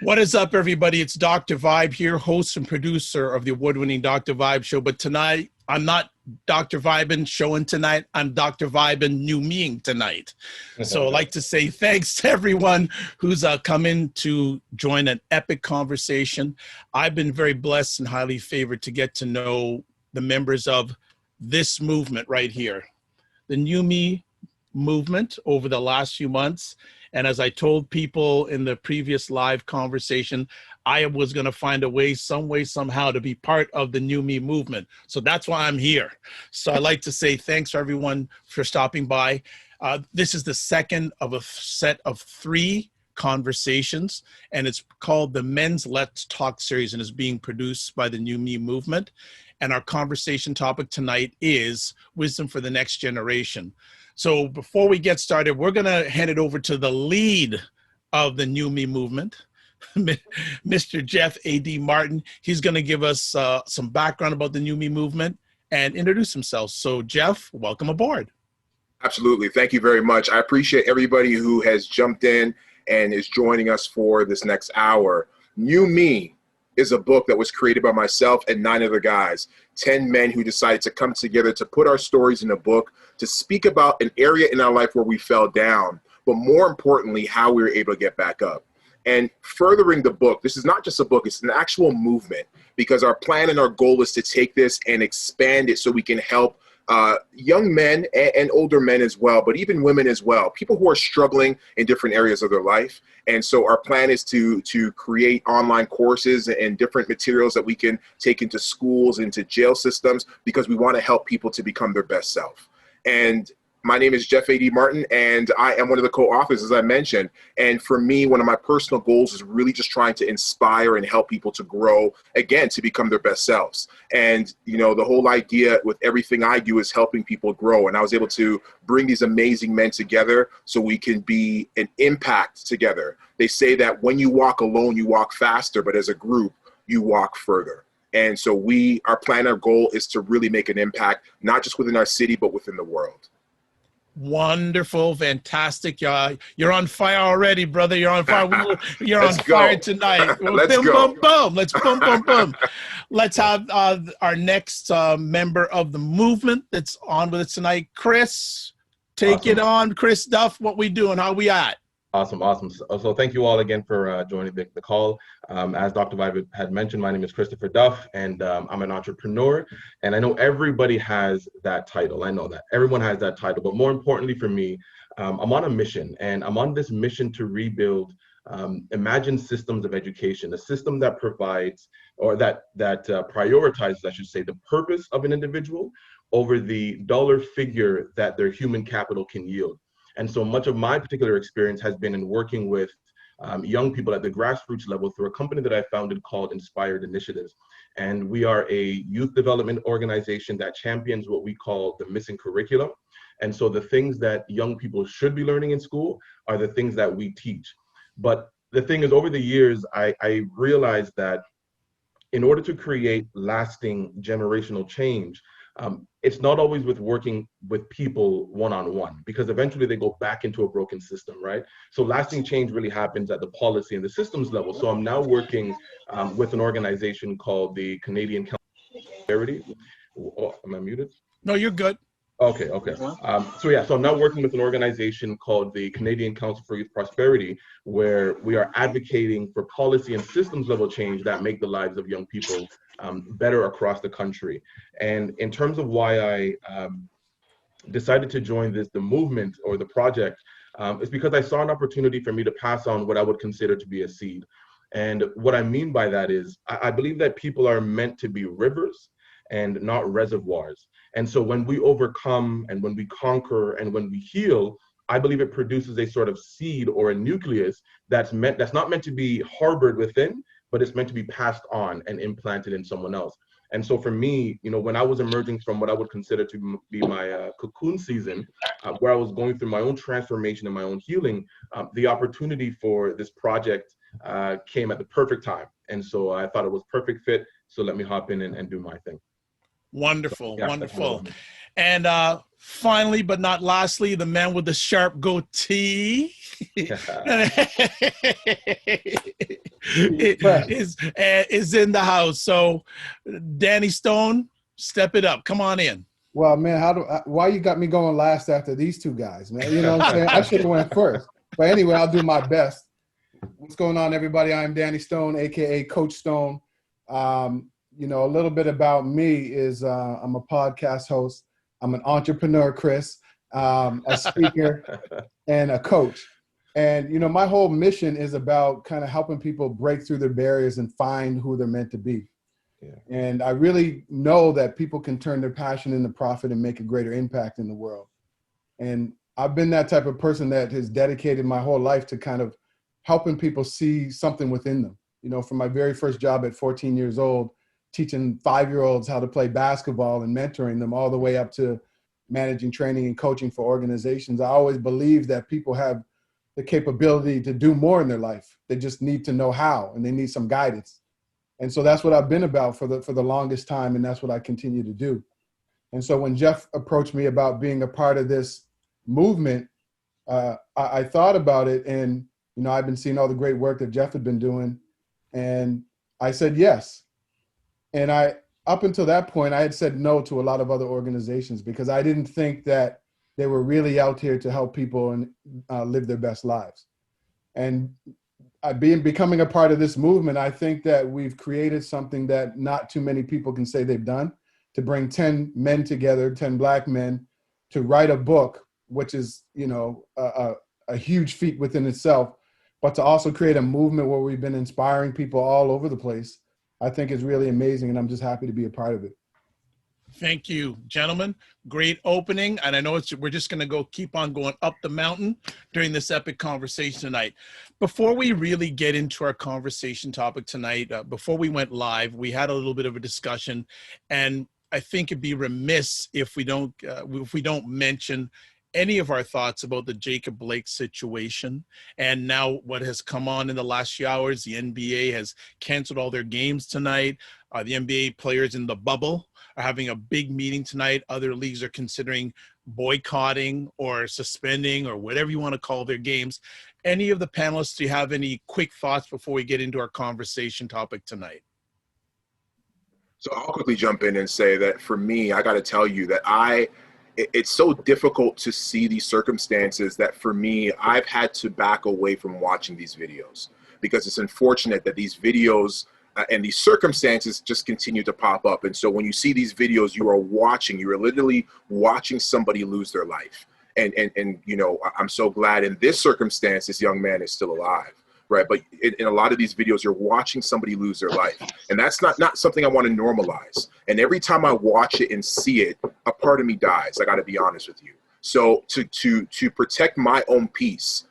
What is up, everybody? It's Dr. Vibe here, host and producer of the award-winning Dr. Vibe show. But tonight, I'm not Dr. Vibin showing tonight. I'm Dr. Vibin new meing tonight. So I'd like to say thanks to everyone who's come in to join an epic conversation. I've been very blessed and highly favored to get to know the members of this movement right here, the New Me movement over the last few months. And as I told people in the previous live conversation, I was going to find a way, some way, somehow to be part of the New Me movement. So that's why I'm here. So I'd like to say thanks for everyone for stopping by. This is the second of a set of 3 conversations, and it's called the Men's Let's Talk series, and is being produced by the New Me movement. And our conversation topic tonight is wisdom for the next generation. So before we get started, we're going to hand it over to the lead of the New Me movement, Mr. Jeff A.D. Martin. He's going to give us some background about the New Me movement and introduce himself. So Jeff, welcome aboard. Absolutely. Thank you very much. I appreciate everybody who has jumped in and is joining us for this next hour. New Me is a book that was created by myself and 9 other guys, 10 men who decided to come together to put our stories in a book, to speak about an area in our life where we fell down, but more importantly, how we were able to get back up. And furthering the book, this is not just a book, it's an actual movement, because our plan and our goal is to take this and expand it so we can help young men and older men as well, but even women as well, people who are struggling in different areas of their life. And so our plan is to create online courses and different materials that we can take into schools, into jail systems, because we want to help people to become their best self. And my name is Jeff A.D. Martin, and I am one of the co-authors, as I mentioned. And for me, one of my personal goals is really just trying to inspire and help people to grow, again, to become their best selves. And, you know, the whole idea with everything I do is helping people grow. And I was able to bring these amazing men together so we can be an impact together. They say that when you walk alone, you walk faster, but as a group, you walk further. And so our plan, our goal is to really make an impact, not just within our city, but within the world. Wonderful, fantastic. You're on fire already, brother. You're on fire. You're on fire tonight. Let's boom, go. boom, boom. Let's boom, boom, boom. Let's have our next member of the movement that's on with us tonight. Chris, take it on. Chris Duff, what we doing? How we at? Awesome. So thank you all again for joining the call. As Dr. Vibe had mentioned, my name is Christopher Duff, and I'm an entrepreneur. And I know everybody has that title. I know that everyone has that title. But more importantly for me, I'm on a mission, and I'm on this mission to rebuild imagined systems of education, a system that provides, or that prioritizes, I should say, the purpose of an individual over the dollar figure that their human capital can yield. And so much of my particular experience has been in working with young people at the grassroots level through a company that I founded called Inspired Initiatives. And we are a youth development organization that champions what we call the missing curriculum. And so the things that young people should be learning in school are the things that we teach. But the thing is, over the years, I realized that in order to create lasting generational change, it's not always with working with people one-on-one, because eventually they go back into a broken system, right? So lasting change really happens at the policy and the systems level. So I'm now working with an organization called the Canadian Council for Prosperity. Oh, am I muted? No, you're good. Okay. So I'm now working with an organization called the Canadian Council for Youth Prosperity, where we are advocating for policy and systems level change that make the lives of young people better across the country. And in terms of why I decided to join the movement or the project, is because I saw an opportunity for me to pass on what I would consider to be a seed. And what I mean by that is, I believe that people are meant to be rivers and not reservoirs. And so when we overcome and when we conquer and when we heal, I believe it produces a sort of seed or a nucleus that's not meant to be harbored within, but it's meant to be passed on and implanted in someone else. And so for me, you know, when I was emerging from what I would consider to be my cocoon season, where I was going through my own transformation and my own healing, the opportunity for this project came at the perfect time. And so I thought it was perfect fit. So let me hop in and do my thing. Wonderful, So, yeah, wonderful. And finally, but not lastly, the man with the sharp goatee is in the house. So, Danny Stone, step it up. Come on in. Well, man, why you got me going last after these two guys, man? You know what I'm saying? I should have went first. But anyway, I'll do my best. What's going on, everybody? I'm Danny Stone, a.k.a. Coach Stone. You know, a little bit about me is I'm a podcast host. I'm an entrepreneur, Chris, a speaker, and a coach. And, you know, my whole mission is about kind of helping people break through their barriers and find who they're meant to be. Yeah. And I really know that people can turn their passion into profit and make a greater impact in the world. And I've been that type of person that has dedicated my whole life to kind of helping people see something within them. You know, from my very first job at 14 years old, teaching 5-year-olds how to play basketball and mentoring them all the way up to managing training and coaching for organizations. I always believe that people have the capability to do more in their life. They just need to know how, and they need some guidance. And so that's what I've been about for the longest time, and that's what I continue to do. And so when Jeff approached me about being a part of this movement, I thought about it, and you know, I've been seeing all the great work that Jeff had been doing, and I said yes. And up until that point, I had said no to a lot of other organizations because I didn't think that they were really out here to help people and live their best lives. And becoming a part of this movement, I think that we've created something that not too many people can say they've done, to bring 10 men together, 10 Black men, to write a book, which is, you know, a huge feat within itself, but to also create a movement where we've been inspiring people all over the place, I think is really amazing, and I'm just happy to be a part of it. Thank you, gentlemen. Great opening. And I know we're just going to keep on going up the mountain during this epic conversation tonight. Before we really get into our conversation topic tonight, before we went live, we had a little bit of a discussion, and I think it'd be remiss if we don't mention any of our thoughts about the Jacob Blake situation. And now what has come on in the last few hours, the NBA has canceled all their games tonight. The NBA players in the bubble are having a big meeting tonight. Other leagues are considering boycotting or suspending or whatever you want to call their games. Any of the panelists, do you have any quick thoughts before we get into our conversation topic tonight? So I'll quickly jump in and say that for me, I got to tell you that it's so difficult to see these circumstances that for me, I've had to back away from watching these videos because it's unfortunate that these videos and these circumstances just continue to pop up. And so when you see these videos, you are literally watching somebody lose their life. And you know, I'm so glad in this circumstance, this young man is still alive, right? But in a lot of these videos, you're watching somebody lose their life. And that's not something I want to normalize. And every time I watch it and see it, a part of me dies. I got to be honest with you. So to protect my own peace,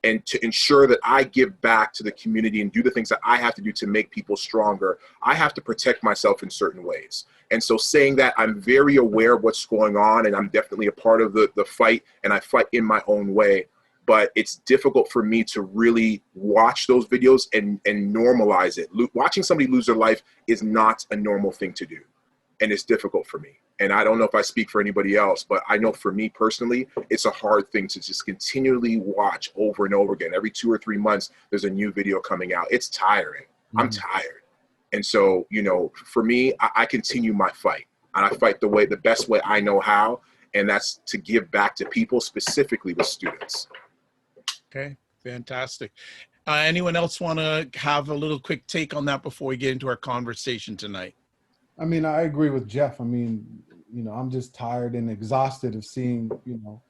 and to ensure that I give back to the community and do the things that I have to do to make people stronger, I have to protect myself in certain ways. And so saying that, I'm very aware of what's going on, and I'm definitely a part of the fight, and I fight in my own way. But it's difficult for me to really watch those videos and normalize it. Watching somebody lose their life is not a normal thing to do. And it's difficult for me. And I don't know if I speak for anybody else, but I know for me personally, it's a hard thing to just continually watch over and over again. Every 2 or 3 months, there's a new video coming out. It's tiring. I'm tired. And so, you know, for me, I continue my fight. And I fight the best way I know how. And that's to give back to people, specifically the students. Okay, fantastic. Anyone else want to have a little quick take on that before we get into our conversation tonight? I mean, I agree with Jeff. I mean, you know, I'm just tired and exhausted of seeing, you know,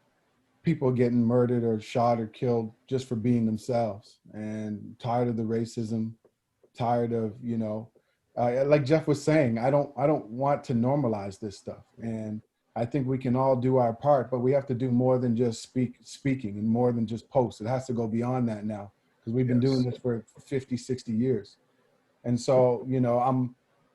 people getting murdered or shot or killed just for being themselves, and tired of the racism, tired of, you know, like Jeff was saying, I don't want to normalize this stuff. And I think we can all do our part, but we have to do more than just speaking and more than just post. It has to go beyond that now, because we've been doing this for 50, 60 years. And so, you know,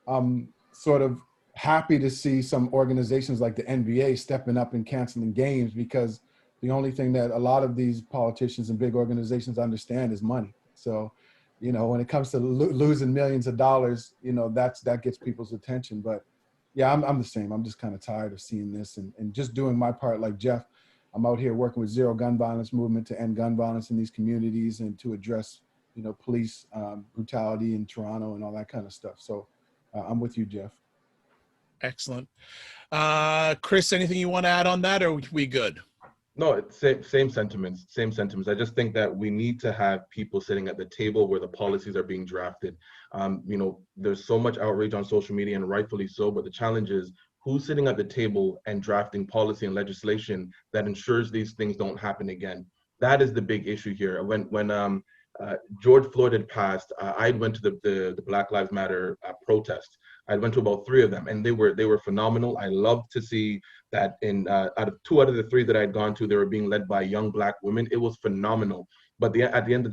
I'm sort of happy to see some organizations like the NBA stepping up and canceling games, because the only thing that a lot of these politicians and big organizations understand is money. So, you know, when it comes to losing millions of dollars, you know, that gets people's attention. But, Yeah, I'm the same. I'm just kind of tired of seeing this and just doing my part like Jeff. I'm out here working with Zero Gun Violence movement to end gun violence in these communities and to address, police brutality in Toronto and all that kind of stuff. So I'm with you, Jeff. Excellent. Chris, anything you want to add on that, or are we good? No, it's same sentiments, same sentiments. I just think that we need to have people sitting at the table where the policies are being drafted. There's so much outrage on social media, and rightfully so, but the challenge is who's sitting at the table and drafting policy and legislation that ensures these things don't happen again. That is the big issue here. When George Floyd had passed, I went to the Black Lives Matter protest. I went to about 3 of them, and they were phenomenal. I loved to see that out of 2 out of the 3 that I had gone to, they were being led by young Black women. It was phenomenal. But at the end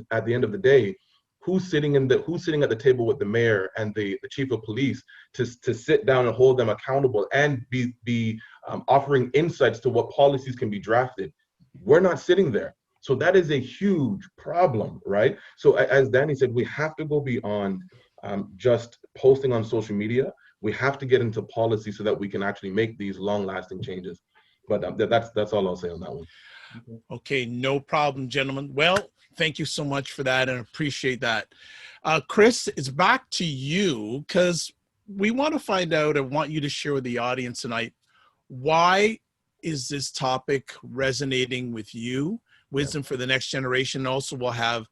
of the day, who's sitting at the table with the mayor and the chief of police to sit down and hold them accountable and be offering insights to what policies can be drafted? We're not sitting there. So that is a huge problem, right? So as Danny said, we have to go beyond just posting on social media. We have to get into policy so that we can actually make these long-lasting changes. But that's all I'll say on that one. Okay, no problem, gentlemen. Well, thank you so much for that and appreciate that. Chris, it's back to you because we want to find out and want you to share with the audience tonight, why is this topic resonating with you? Wisdom for the next generation. Also, we'll have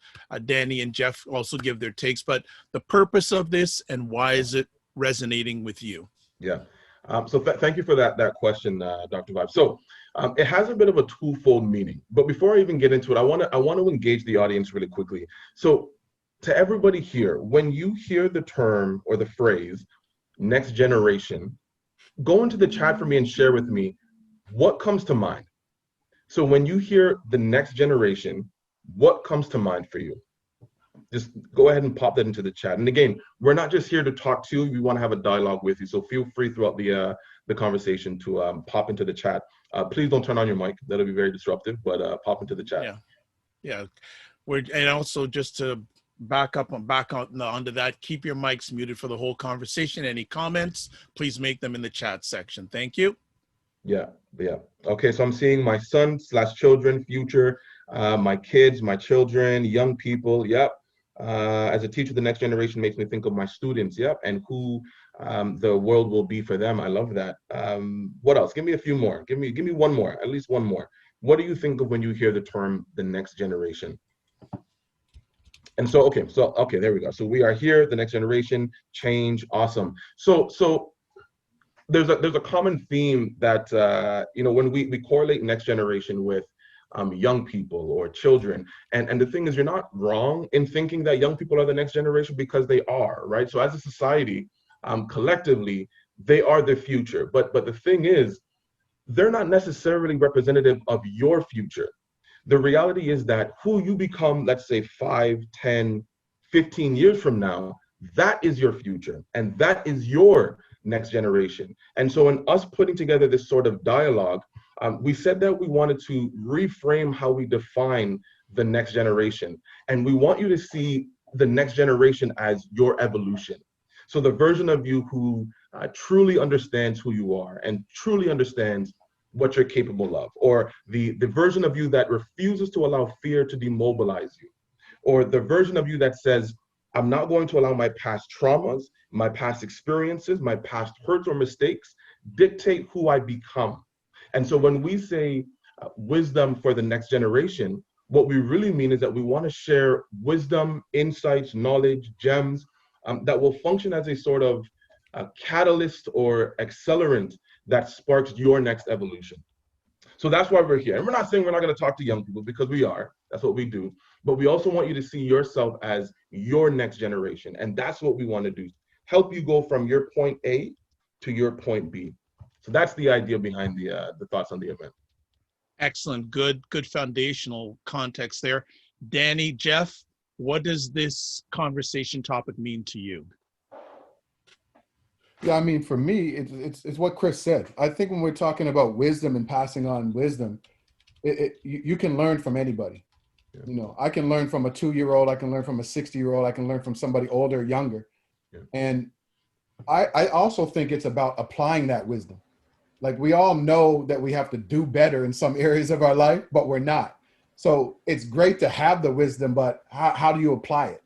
Danny and Jeff also give their takes, but the purpose of this and why is it resonating with you? Yeah. So thank you for that question, Dr. Vibe. So it has a bit of a twofold meaning, but before I even get into it, I want to engage the audience really quickly. So to everybody here, when you hear the term or the phrase next generation, go into the chat for me and share with me what comes to mind. So when you hear the next generation, what comes to mind for you? Just go ahead and pop that into the chat. And again, we're not just here to talk to you. We want to have a dialogue with you. So feel free throughout the conversation to pop into the chat. Please don't turn on your mic. That'll be very disruptive, but pop into the chat. Yeah. And also just to back onto that, keep your mics muted for the whole conversation. Any comments, please make them in the chat section. Thank you. Yeah. Okay, so I'm seeing my son/children, future, my kids, my children, young people. Yep. As a teacher, the next generation makes me think of my students. Yep. And who the world will be for them. I love that. What else? Give me a few more. Give me one more, at least one more. What do you think of when you hear the term the next generation? And so, okay, there we go. So we are here, the next generation, change, awesome. So there's a common theme that when we correlate next generation with young people or children, and the thing is, you're not wrong in thinking that young people are the next generation, because they are, right? So as a society, collectively, they are the future. But the thing is, they're not necessarily representative of your future. The reality is that who you become, let's say 5, 10, 15 years from now, that is your future, and that is your next generation. And so in us putting together this sort of dialogue, we said that we wanted to reframe how we define the next generation. And we want you to see the next generation as your evolution. So the version of you who truly understands who you are and truly understands what you're capable of, or the version of you that refuses to allow fear to demobilize you, or the version of you that says, I'm not going to allow my past traumas, my past experiences, my past hurts or mistakes dictate who I become. And so when we say wisdom for the next generation, what we really mean is that we want to share wisdom, insights, knowledge, gems that will function as a sort of catalyst or accelerant that sparks your next evolution. So that's why we're here. And we're not saying we're not going to talk to young people, because we are. That's what we do. But we also want you to see yourself as your next generation. And that's what we want to do. Help you go from your point A to your point B. So that's the idea behind the thoughts on the event. Excellent. Good foundational context there. Danny, Jeff, what does this conversation topic mean to you? Yeah, I mean, for me, it's what Chris said. I think when we're talking about wisdom and passing on wisdom, you can learn from anybody. Yeah. You know, I can learn from a 2-year-old, I can learn from a 60-year-old, I can learn from somebody older or younger. Yeah. And I also think it's about applying that wisdom. Like we all know that we have to do better in some areas of our life, but we're not. So it's great to have the wisdom, but how do you apply it?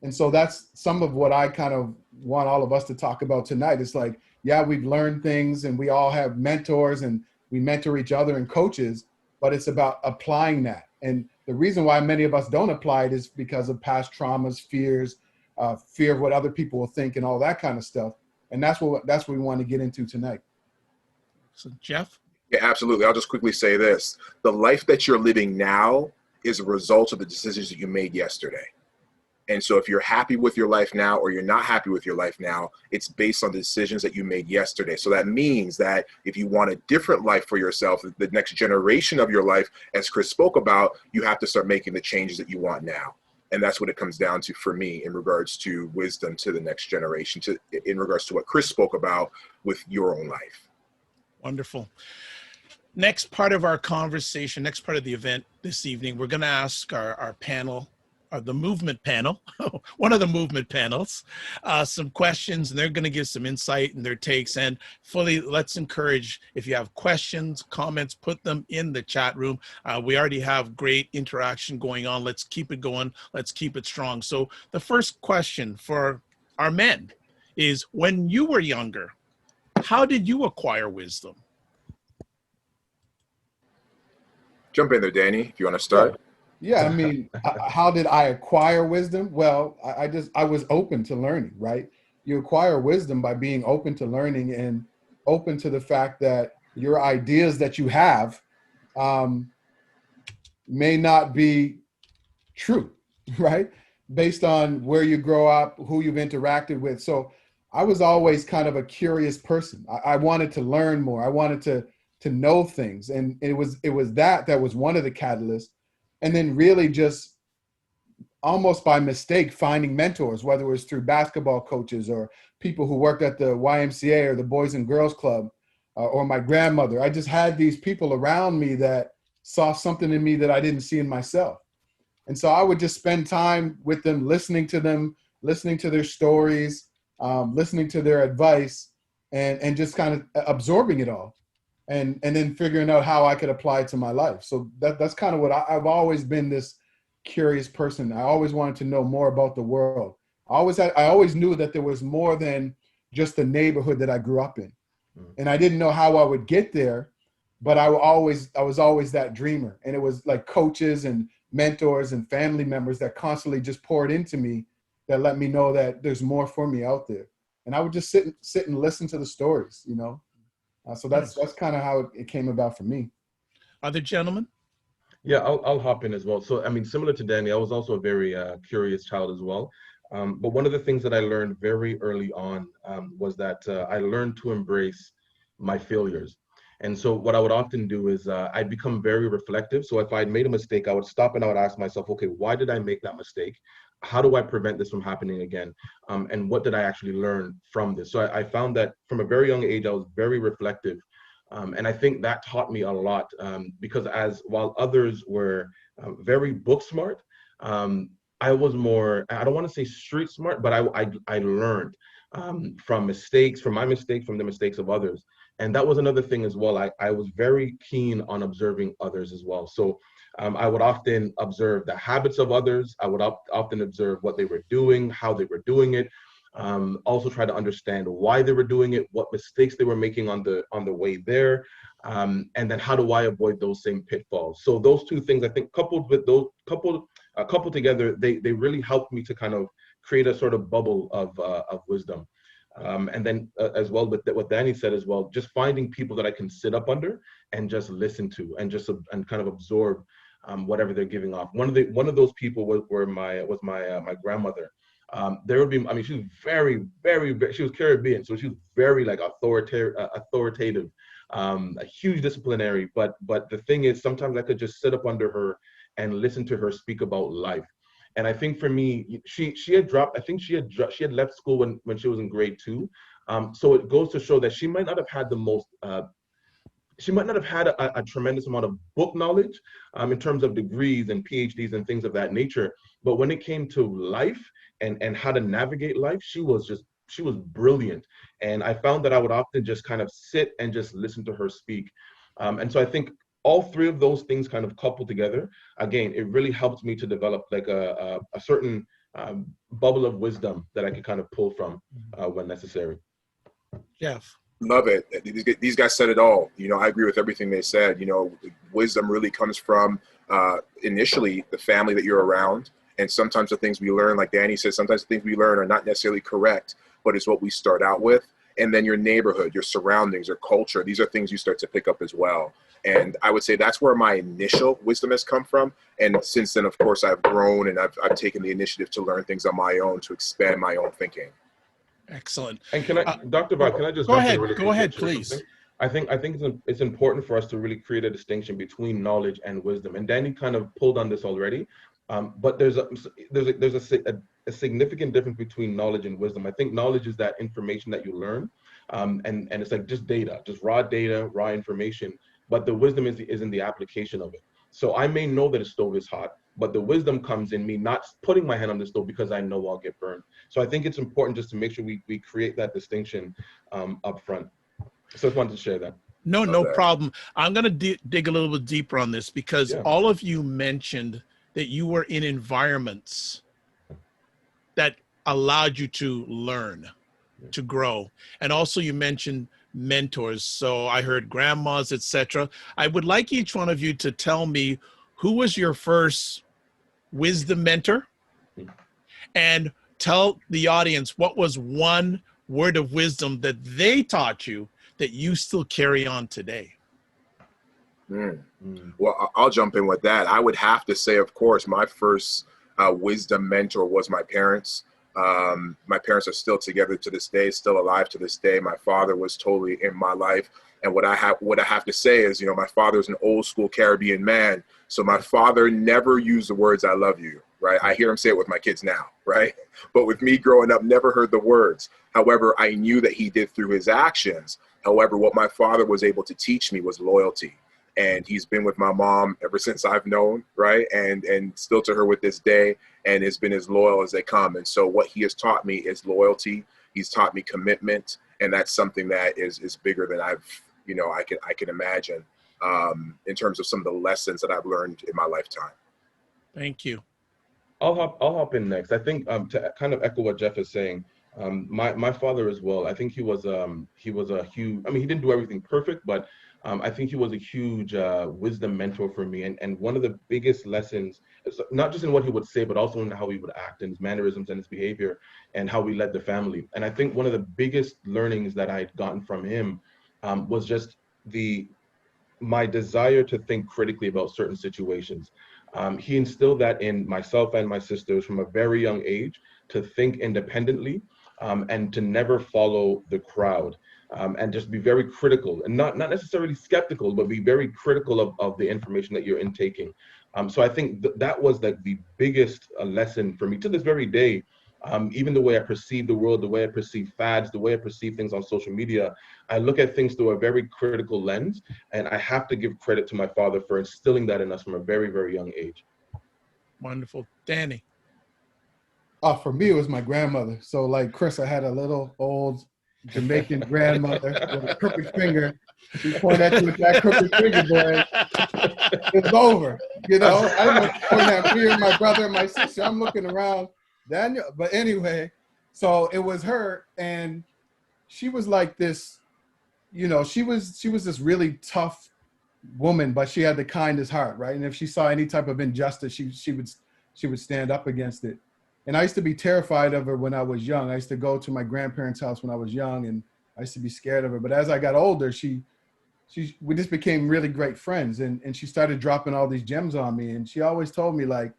And so that's some of what I kind of want all of us to talk about tonight. It's like, yeah, we've learned things and we all have mentors and we mentor each other and coaches, but it's about applying that. And the reason why many of us don't apply it is because of past traumas, fears, fear of what other people will think and all that kind of stuff. And that's what we want to get into tonight. So, Jeff? Yeah, absolutely. I'll just quickly say this. The life that you're living now is a result of the decisions that you made yesterday. And so if you're happy with your life now or you're not happy with your life now, it's based on the decisions that you made yesterday. So that means that if you want a different life for yourself, the next generation of your life, as Chris spoke about, you have to start making the changes that you want now. And that's what it comes down to for me in regards to wisdom to the next generation, in regards to what Chris spoke about with your own life. Wonderful. Next part of our conversation, next part of the event this evening, we're going to ask our panel, the movement panel, one of the movement panels, some questions, and they're going to give some insight and their takes. And fully, let's encourage, if you have questions, comments, put them in the chat room. We already have great interaction going on. Let's keep it going. Let's keep it strong. So the first question for our men is, when you were younger, how did you acquire wisdom? Jump in there, Danny, if you want to start. Yeah, I mean, how did I acquire wisdom? Well, I was open to learning, right? You acquire wisdom by being open to learning and open to the fact that your ideas that you have may not be true, right? Based on where you grow up, who you've interacted with. So I was always kind of a curious person. I wanted to learn more. I wanted to know things. And it was that was one of the catalysts. And then really just almost by mistake finding mentors, whether it was through basketball coaches or people who worked at the YMCA or the Boys and Girls Club or my grandmother. I just had these people around me that saw something in me that I didn't see in myself. And so I would just spend time with them, listening to their stories, listening to their advice, and just kind of absorbing it all. And then figuring out how I could apply it to my life. So that's kind of what I've always been, this curious person. I always wanted to know more about the world. I always knew that there was more than just the neighborhood that I grew up in. And I didn't know how I would get there, but I was always that dreamer. And it was like coaches and mentors and family members that constantly just poured into me that let me know that there's more for me out there. And I would just sit and listen to the stories, you know. So that's kind of how it came about for me. Other gentlemen? Yeah, I'll hop in as well. So, I mean, similar to Danny, I was also a very curious child as well. But one of the things that I learned very early on was that I learned to embrace my failures. And so what I would often do is I'd become very reflective. So if I'd made a mistake, I would stop and I would ask myself, okay, why did I make that mistake? How do I prevent this from happening again? And what did I actually learn from this? So I found that from a very young age, I was very reflective. And I think that taught me a lot because while others were very book smart, I was more, I don't want to say street smart, but I learned from mistakes, from my mistakes, from the mistakes of others. And that was another thing as well. I was very keen on observing others as well. So I would often observe the habits of others. I would often observe what they were doing, how they were doing it. Also try to understand why they were doing it, what mistakes they were making on the way there. And then how do I avoid those same pitfalls? So those two things, I think, coupled together, they really helped me to kind of create a sort of bubble of wisdom. And then as well with what Danny said as well, just finding people that I can sit up under and just listen to and kind of absorb whatever they're giving off. One of those people was my grandmother. There would be, I mean, she was very, very, she was Caribbean, so she was very like authoritative, a huge disciplinary. But the thing is, sometimes I could just sit up under her and listen to her speak about life. And I think for me, she had dropped. I think she had left school when she was in grade 2. So it goes to show that she might not have had the most. She might not have had a tremendous amount of book knowledge in terms of degrees and PhDs and things of that nature. But when it came to life and how to navigate life, she was just she was brilliant. And I found that I would often just kind of sit and just listen to her speak. And so I think all three of those things kind of coupled together, again, it really helped me to develop like a certain bubble of wisdom that I could kind of pull from when necessary. Jeff. Love it. These guys said it all. You know, I agree with everything they said. You know, wisdom really comes from initially the family that you're around. And sometimes the things we learn, like Danny says, sometimes the things we learn are not necessarily correct, but it's what we start out with. And then your neighborhood, your surroundings, your culture, these are things you start to pick up as well. And I would say that's where my initial wisdom has come from. And since then, of course, I've grown and I've taken the initiative to learn things on my own, to expand my own thinking. Excellent. And can I, Dr. Bob, can I just go ahead? Really go ahead, please. Something? I think it's important for us to really create a distinction between knowledge and wisdom. And Danny kind of pulled on this already, but there's a significant difference between knowledge and wisdom. I think knowledge is that information that you learn, and it's like just data, just raw data, raw information. But the wisdom is in the application of it. So I may know that a stove is hot, but the wisdom comes in me not putting my hand on the stove because I know I'll get burned. So I think it's important just to make sure we create that distinction up front. So I just wanted to share that. No problem. I'm going to dig a little bit deeper on this because all of you mentioned that you were in environments that allowed you to learn, to grow. And also you mentioned mentors. So I heard grandmas, etc. I would like each one of you to tell me who was your first wisdom mentor, and tell the audience what was one word of wisdom that they taught you that you still carry on today. Well, I'll jump in with that. I would have to say, of course, my first wisdom mentor was my parents. My parents are still together to this day, still alive to this day. My father was totally in my life. And what I have to say is, you know, my father's an old school Caribbean man. So my father never used the words, "I love you," right? I hear him say it with my kids now, right? But with me growing up, never heard the words. However, I knew that he did through his actions. However, what my father was able to teach me was loyalty. And he's been with my mom ever since I've known, right? And still to her with this day, and has been as loyal as they come. And so what he has taught me is loyalty. He's taught me commitment. And that's something that is bigger than I can imagine in terms of some of the lessons that I've learned in my lifetime. Thank you. I'll hop in next. I think to kind of echo what Jeff is saying, my father as well, I think he was a huge, I mean, he didn't do everything perfect, but I think he was a huge wisdom mentor for me. And one of the biggest lessons, not just in what he would say, but also in how he would act, and his mannerisms and his behavior, and how we led the family. And I think one of the biggest learnings that I'd gotten from him was just my desire to think critically about certain situations. He instilled that in myself and my sisters from a very young age, to think independently and to never follow the crowd. And just be very critical, and not necessarily skeptical, but be very critical of the information that you're intaking. So I think that was like the biggest lesson for me to this very day. Even the way I perceive the world, the way I perceive fads, the way I perceive things on social media, I look at things through a very critical lens, and I have to give credit to my father for instilling that in us from a very, very young age. Wonderful. Danny? For me, it was my grandmother. So like Chris, I had a little old Jamaican grandmother with a crooked finger. She pointed at you with that crooked finger, boy. It's over. You know, I'm pointing at me and my brother and my sister. I'm looking around, Daniel. But anyway, so it was her, and she was like this, you know, she was this really tough woman, but she had the kindest heart, right? And if she saw any type of injustice, she would stand up against it. And I used to be terrified of her when I was young. I used to go to my grandparents' house when I was young, and I used to be scared of her. But as I got older, we just became really great friends, and she started dropping all these gems on me. And she always told me, like,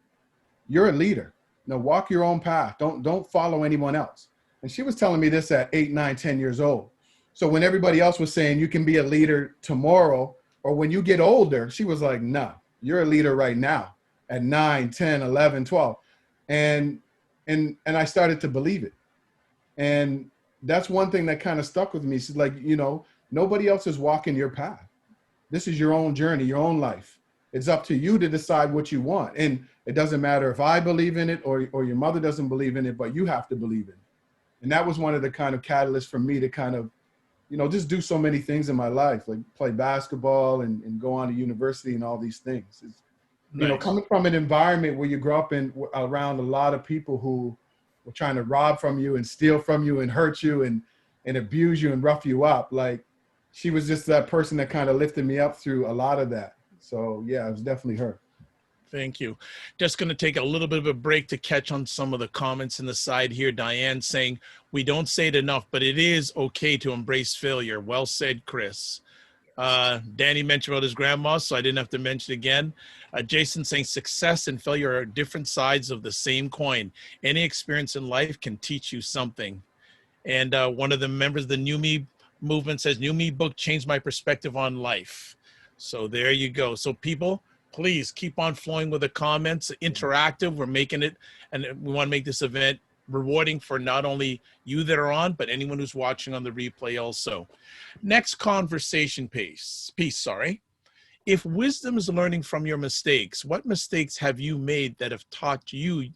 you're a leader. You know, walk your own path. Don't follow anyone else. And she was telling me this at 8, 9, 10 years old. So when everybody else was saying you can be a leader tomorrow or when you get older, she was like, no, you're a leader right now at 9, 10, 11, 12. And I started to believe it. And that's one thing that kind of stuck with me. She's like, you know, nobody else is walking your path. This is your own journey, your own life. It's up to you to decide what you want. And it doesn't matter if I believe in it or your mother doesn't believe in it, but you have to believe in it. And that was one of the kind of catalysts for me to kind of, you know, just do so many things in my life, like play basketball and go on to university and all these things. It's, you know, coming from an environment where you grew up in around a lot of people who were trying to rob from you and steal from you and hurt you and abuse you and rough you up. Like, she was just that person that kind of lifted me up through a lot of that. So yeah, it was definitely her. Thank you. Just going to take a little bit of a break to catch on some of the comments in the side here. Diane saying, we don't say it enough, but it is okay to embrace failure. Well said, Chris. Danny mentioned about his grandma, so I didn't have to mention again. Jason saying, success and failure are different sides of the same coin. Any experience in life can teach you something. And one of the members of the New Me movement says, New Me book changed my perspective on life. So there you go. So people, please keep on flowing with the comments, interactive. We're making it, and we want to make this event rewarding for not only you that are on, but anyone who's watching on the replay also. Next conversation piece. If wisdom is learning from your mistakes, what mistakes have you made that have taught you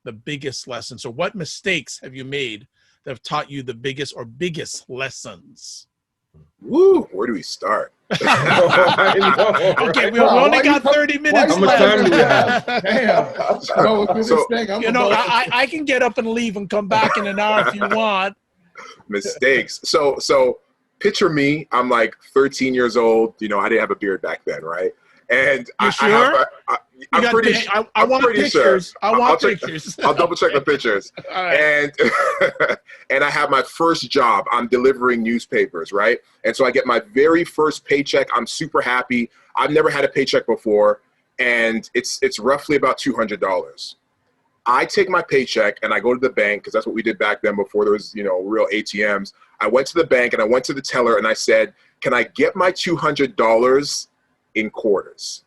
the biggest lessons? Or what mistakes have you made that have taught you the biggest lessons? Woo, where do we start? I know, Okay, right? we've only got 30 minutes How much time do we left. have? Damn. So, You know, I can get up and leave and come back in an hour if you want. mistakes. So picture me, I'm like 13 years old. You know, I didn't have a beard back then, right? And You sure? I'm pretty sure. I want pictures. I want check, pictures. I'll double check the pictures. All right. And I have my first job. I'm delivering newspapers, right? And so I get my very first paycheck. I'm super happy. I've never had a paycheck before, and it's roughly about $200. I take my paycheck and I go to the bank, because that's what we did back then before there was, you know, real ATMs. I went to the bank and I went to the teller and I said, "Can I get my $200 in quarters?"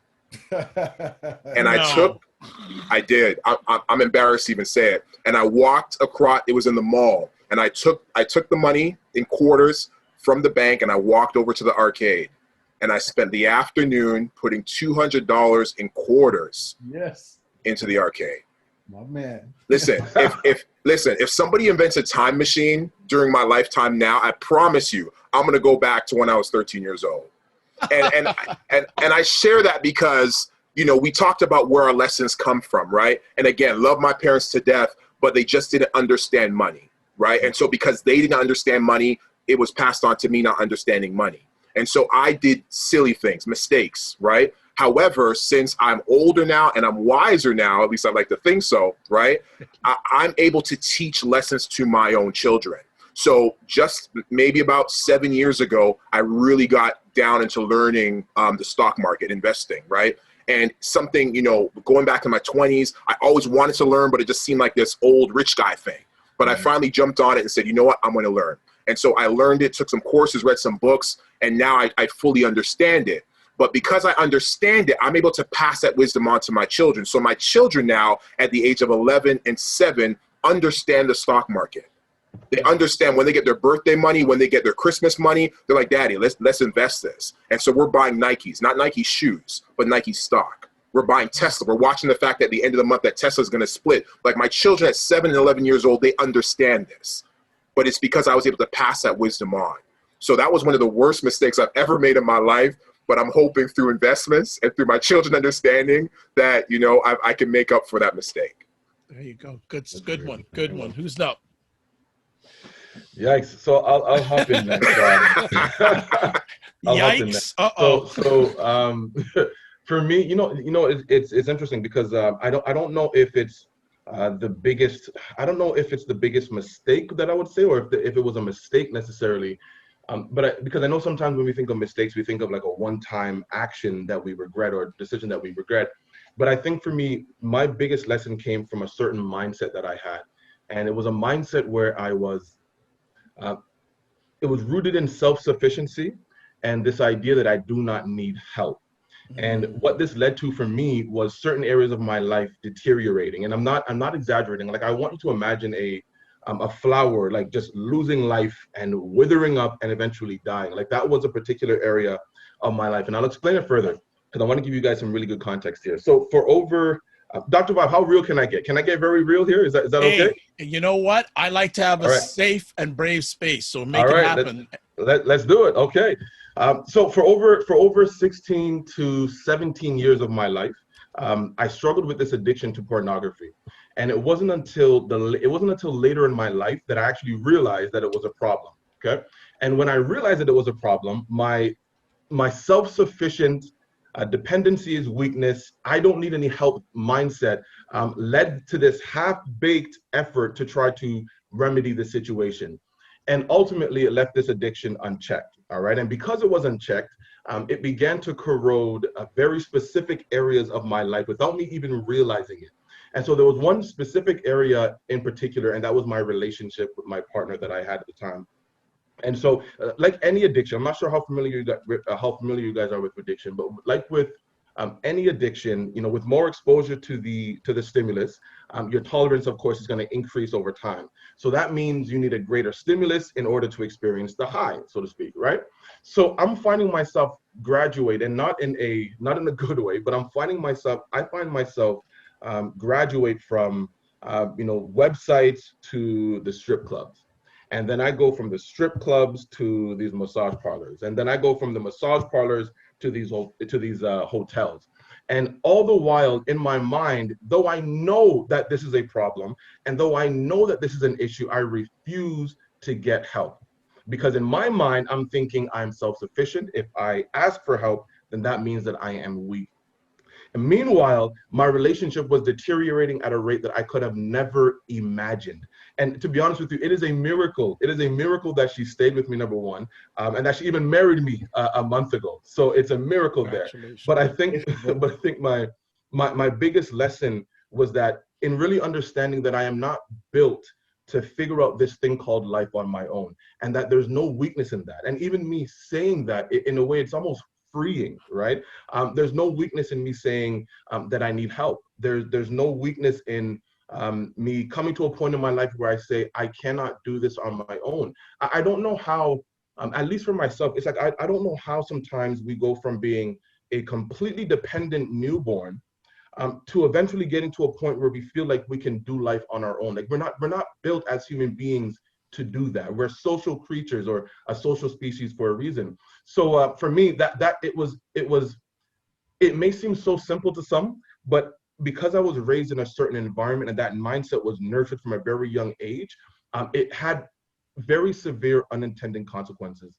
And I did. I'm embarrassed to even say it. And I walked across, it was in the mall, and I took the money in quarters from the bank and I walked over to the arcade. And I spent the afternoon putting $200 in quarters into the arcade. My man. Listen, if somebody invents a time machine during my lifetime now, I promise you, I'm gonna go back to when I was 13 years old. And I share that because, you know, we talked about where our lessons come from, right? And again, love my parents to death, but they just didn't understand money, right? And so because they didn't understand money, it was passed on to me not understanding money. And so I did silly things, mistakes, right? However, since I'm older now and I'm wiser now, at least I like to think so, right? I'm able to teach lessons to my own children. So just maybe about 7 years ago, I really got down into learning the stock market, investing, right? And something, you know, going back to my 20s, I always wanted to learn, but it just seemed like this old rich guy thing. But I finally jumped on it and said, you know what, I'm going to learn. And so I learned it, took some courses, read some books, and now I fully understand it. But because I understand it, I'm able to pass that wisdom on to my children. So my children now, at the age of 11 and 7, understand the stock market. They understand when they get their birthday money, when they get their Christmas money, they're like, Daddy, let's invest this. And so we're buying Nikes, not Nike shoes, but Nike stock. We're buying Tesla. We're watching the fact that at the end of the month that Tesla's going to split. Like my children at 7 and 11 years old, they understand this. But it's because I was able to pass that wisdom on. So that was one of the worst mistakes I've ever made in my life. But I'm hoping through investments and through my children understanding that, you know, I can make up for that mistake. There you go. Good one. Good one. Who's up? Yikes! So I'll hop in next. Yikes! So for me, you know, it's interesting because I don't know if it's the biggest. I don't know if it's the biggest mistake that I would say, or if it was a mistake necessarily. Because I know sometimes when we think of mistakes, we think of like a one-time action that we regret or decision that we regret. But I think for me, my biggest lesson came from a certain mindset that I had, and it was a mindset where I was. It was rooted in self-sufficiency and this idea that I do not need help. And what this led to for me was certain areas of my life deteriorating. And I'm not exaggerating. Like I want you to imagine a flower, like just losing life and withering up and eventually dying. Like that was a particular area of my life. And I'll explain it further because I want to give you guys some really good context here. So for over Dr. Bob, how real can I get? Can I get very real here? Is that Hey, okay? you know what? I like to have a All right. safe and brave space, so make All it right. happen. Let's do it. Okay. So for over 16 to 17 years of my life, I struggled with this addiction to pornography. And it wasn't until later in my life that I actually realized that it was a problem. Okay. And when I realized that it was a problem, my self-sufficient dependency is weakness, I don't need any help mindset led to this half-baked effort to try to remedy the situation. And ultimately, it left this addiction unchecked. All right. And because it was unchecked, it began to corrode very specific areas of my life without me even realizing it. And so there was one specific area in particular, and that was my relationship with my partner that I had at the time. And so, like any addiction, I'm not sure how familiar you guys are with addiction, but like with any addiction, you know, with more exposure to the stimulus, your tolerance, of course, is going to increase over time. So that means you need a greater stimulus in order to experience the high, so to speak, right? So I'm finding myself graduate, and not in a good way, but I find myself graduate from websites to the strip clubs. And then I go from the strip clubs to these massage parlors. And then I go from the massage parlors to these hotels. And all the while in my mind, though I know that this is a problem, and though I know that this is an issue, I refuse to get help. Because in my mind, I'm thinking I'm self-sufficient. If I ask for help, then that means that I am weak. And meanwhile, my relationship was deteriorating at a rate that I could have never imagined. And to be honest with you, it is a miracle. It is a miracle that she stayed with me, number one, and that she even married me a month ago. So it's a miracle there. But I think, my biggest lesson was that in really understanding that I am not built to figure out this thing called life on my own, and that there's no weakness in that. And even me saying that, in a way, it's almost freeing, right? There's no weakness in me saying that I need help. There's no weakness in me coming to a point in my life where I say, I cannot do this on my own. I don't know how, at least for myself, it's like, I don't know how sometimes we go from being a completely dependent newborn to eventually getting to a point where we feel like we can do life on our own. Like we're not built as human beings to do that. We're social creatures, or a social species for a reason. So for me, it may seem so simple to some, but because I was raised in a certain environment and that mindset was nurtured from a very young age, it had very severe unintended consequences.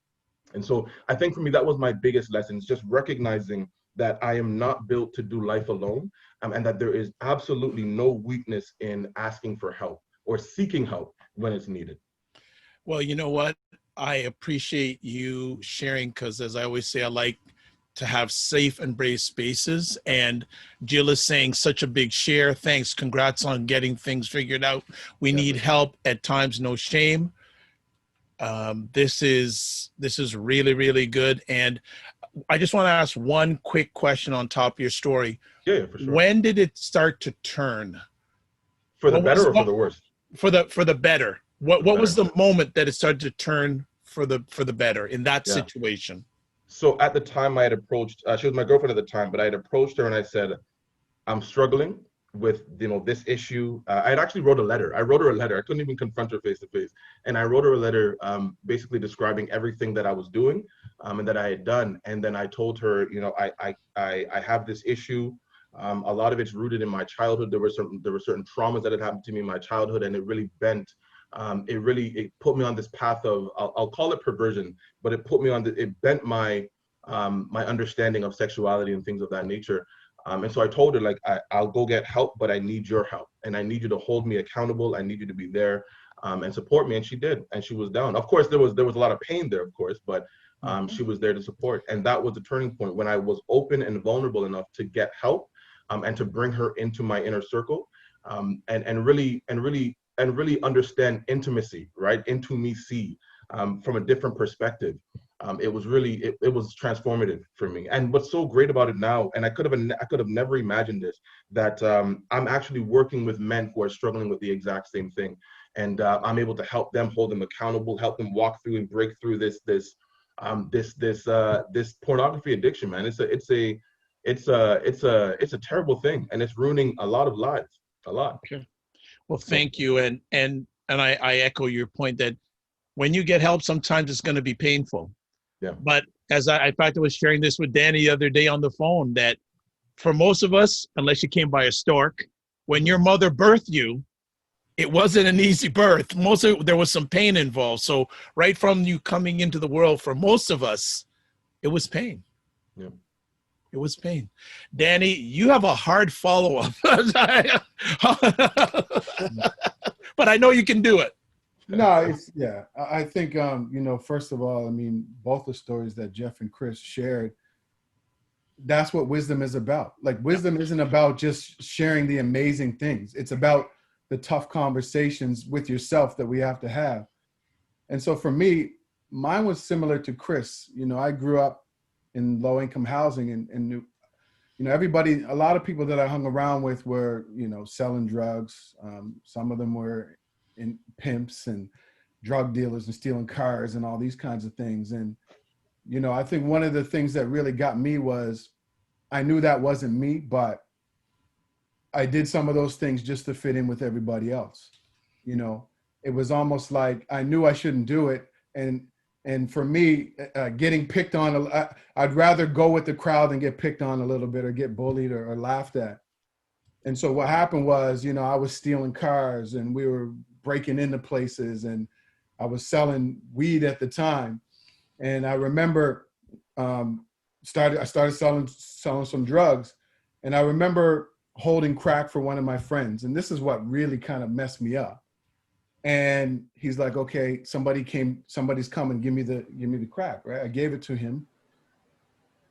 And so I think for me, that was my biggest lesson, is just recognizing that I am not built to do life alone, and that there is absolutely no weakness in asking for help or seeking help when it's needed. Well, you know what? I appreciate you sharing, because as I always say, I like to have safe and brave spaces. And Jill is saying such a big share. Thanks. Congrats on getting things figured out. We need help at times, no shame. This is really, really good. And I just want to ask one quick question on top of your story. Yeah, for sure. When did it start to turn? For the better or for the worse? For the better. What was the moment that it started to turn for the better in that situation? So at the time I had approached, she was my girlfriend at the time, but I had approached her and I said, I'm struggling with, this issue. I had actually wrote a letter. I wrote her a letter. I couldn't even confront her face to face. And I wrote her a letter basically describing everything that I was doing and that I had done. And then I told her, I have this issue. A lot of it's rooted in my childhood. There were certain traumas that had happened to me in my childhood, and it really bent. It put me on this path of, I'll call it perversion, but it bent my my understanding of sexuality and things of that nature. And so I told her, like, I'll go get help, but I need your help, and I need you to hold me accountable. I need you to be there and support me. And she did, and she was down. Of course, there was a lot of pain there, of course, but she was there to support. And that was the turning point when I was open and vulnerable enough to get help and to bring her into my inner circle and really understand intimacy, right? Intimacy from a different perspective. It was transformative for me. And what's so great about it now, and I could have never imagined this, that I'm actually working with men who are struggling with the exact same thing, and I'm able to help them, hold them accountable, help them walk through and break through this pornography addiction, man. it's a terrible thing, and it's ruining a lot of lives, a lot. Okay. Well, thank you. And I echo your point that when you get help, sometimes it's going to be painful. Yeah. But as in fact, I was sharing this with Danny the other day on the phone, that for most of us, unless you came by a stork, when your mother birthed you, it wasn't an easy birth. There was some pain involved. So right from you coming into the world, for most of us, it was pain. Yeah. It was pain. Danny, you have a hard follow-up. But I know you can do it. No, it's, yeah. I think, first of all, I mean, both the stories that Jeff and Chris shared, that's what wisdom is about. Like, wisdom isn't about just sharing the amazing things. It's about the tough conversations with yourself that we have to have. And so for me, mine was similar to Chris. I grew up in low-income housing, and everybody, a lot of people that I hung around with were, selling drugs. Some of them were in pimps and drug dealers and stealing cars and all these kinds of things. And, I think one of the things that really got me was I knew that wasn't me, but I did some of those things just to fit in with everybody else. It was almost like I knew I shouldn't do it. And for me, getting picked on, I'd rather go with the crowd than get picked on a little bit or get bullied or laughed at. And so what happened was, I was stealing cars and we were breaking into places, and I was selling weed at the time. And I remember I started selling some drugs, and I remember holding crack for one of my friends. And this is what really kind of messed me up. And he's like, okay, somebody's coming, give me the crack, right? I gave it to him.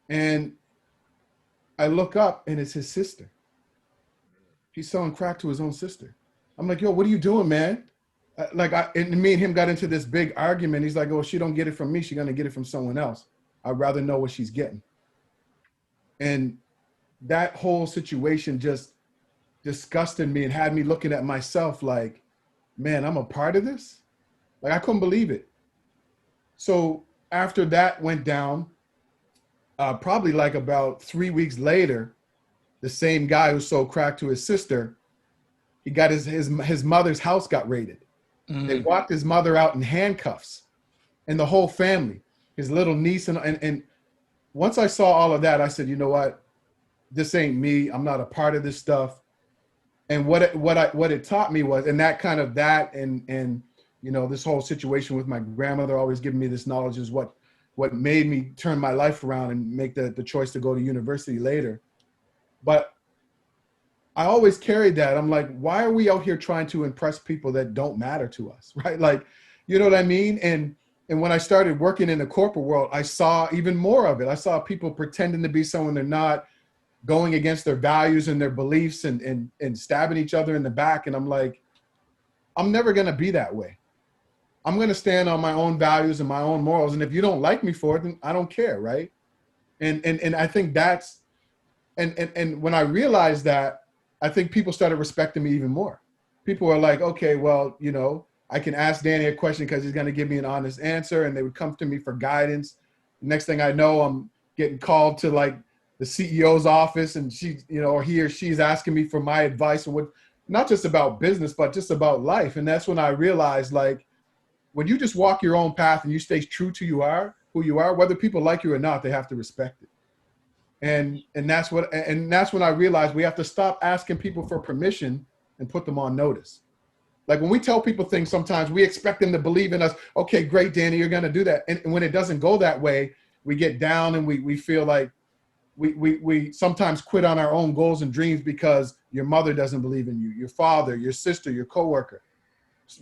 And I look up and it's his sister. He's selling crack to his own sister. I'm like, yo, what are you doing, man? And me and him got into this big argument. He's like, oh, she don't get it from me. She's going to get it from someone else. I'd rather know what she's getting. And that whole situation just disgusted me and had me looking at myself like, man, I'm a part of this? Like, I couldn't believe it. So after that went down, probably like about 3 weeks later, the same guy who sold crack to his sister, he got his mother's house got raided. Mm-hmm. They walked his mother out in handcuffs, and the whole family, his little niece. And once I saw all of that, I said, you know what? This ain't me. I'm not a part of this stuff. And what it taught me was, and this whole situation with my grandmother always giving me this knowledge is what made me turn my life around and make the choice to go to university later. But I always carried that. I'm like, why are we out here trying to impress people that don't matter to us, right? Like, you know what I mean? And when I started working in the corporate world, I saw even more of it. I saw people pretending to be someone they're not, going against their values and their beliefs and stabbing each other in the back. And I'm like, I'm never going to be that way. I'm going to stand on my own values and my own morals. And if you don't like me for it, then I don't care, right? And I think that's, and when I realized that, I think people started respecting me even more. People were like, okay, well, I can ask Danny a question because he's going to give me an honest answer. And they would come to me for guidance. Next thing I know, I'm getting called to like the CEO's office, and she, or he or she's asking me for my advice and not just about business, but just about life. And that's when I realized, like, when you just walk your own path and you stay true to who you are, whether people like you or not, they have to respect it. And that's when I realized we have to stop asking people for permission and put them on notice. Like, when we tell people things, sometimes we expect them to believe in us. Okay, great, Danny, you're going to do that. And when it doesn't go that way, we get down and we feel like we sometimes quit on our own goals and dreams because your mother doesn't believe in you, your father, your sister, your coworker.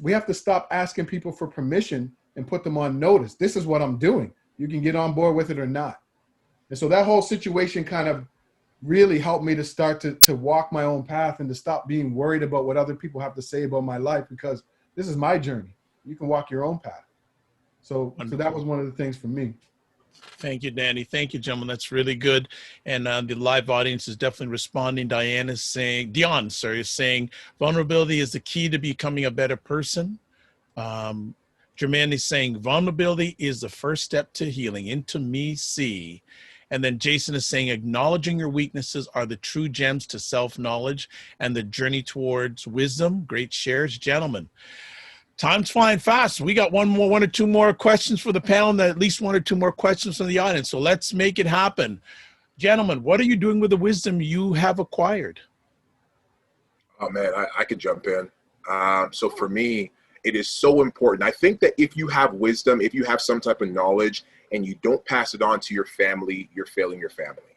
We have to stop asking people for permission and put them on notice. This is what I'm doing. You can get on board with it or not. And so that whole situation kind of really helped me to start to walk my own path and to stop being worried about what other people have to say about my life, because this is my journey. You can walk your own path. So that was one of the things for me. Thank you, Danny. Thank you, gentlemen. That's really good. And the live audience is definitely responding. Dion is saying, vulnerability is the key to becoming a better person. Jermaine is saying, vulnerability is the first step to healing. Intimacy. And then Jason is saying, acknowledging your weaknesses are the true gems to self-knowledge and the journey towards wisdom. Great shares, gentlemen. Time's flying fast. We got one or two more questions for the panel, and at least one or two more questions from the audience. So let's make it happen. Gentlemen, what are you doing with the wisdom you have acquired? Oh man, I could jump in. So for me, it is so important. I think that if you have wisdom, if you have some type of knowledge and you don't pass it on to your family, you're failing your family.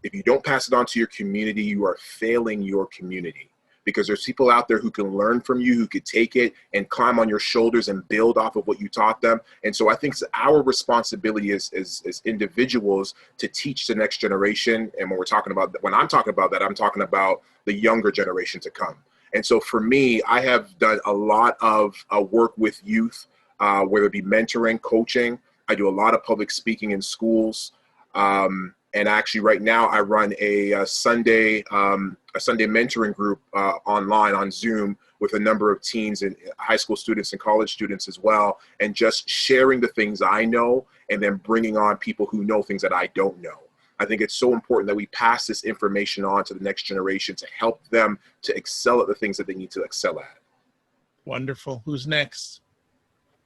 If you don't pass it on to your community, you are failing your community, because there's people out there who can learn from you, who could take it and climb on your shoulders and build off of what you taught them. And so I think it's our responsibility as individuals to teach the next generation. And when I'm talking about that, I'm talking about the younger generation to come. And so for me, I have done a lot of work with youth, whether it be mentoring, coaching. I do a lot of public speaking in schools. And actually right now I run a Sunday mentoring group online on Zoom with a number of teens and high school students and college students as well. And just sharing the things I know and then bringing on people who know things that I don't know. I think it's so important that we pass this information on to the next generation to help them to excel at the things that they need to excel at. Wonderful. Who's next?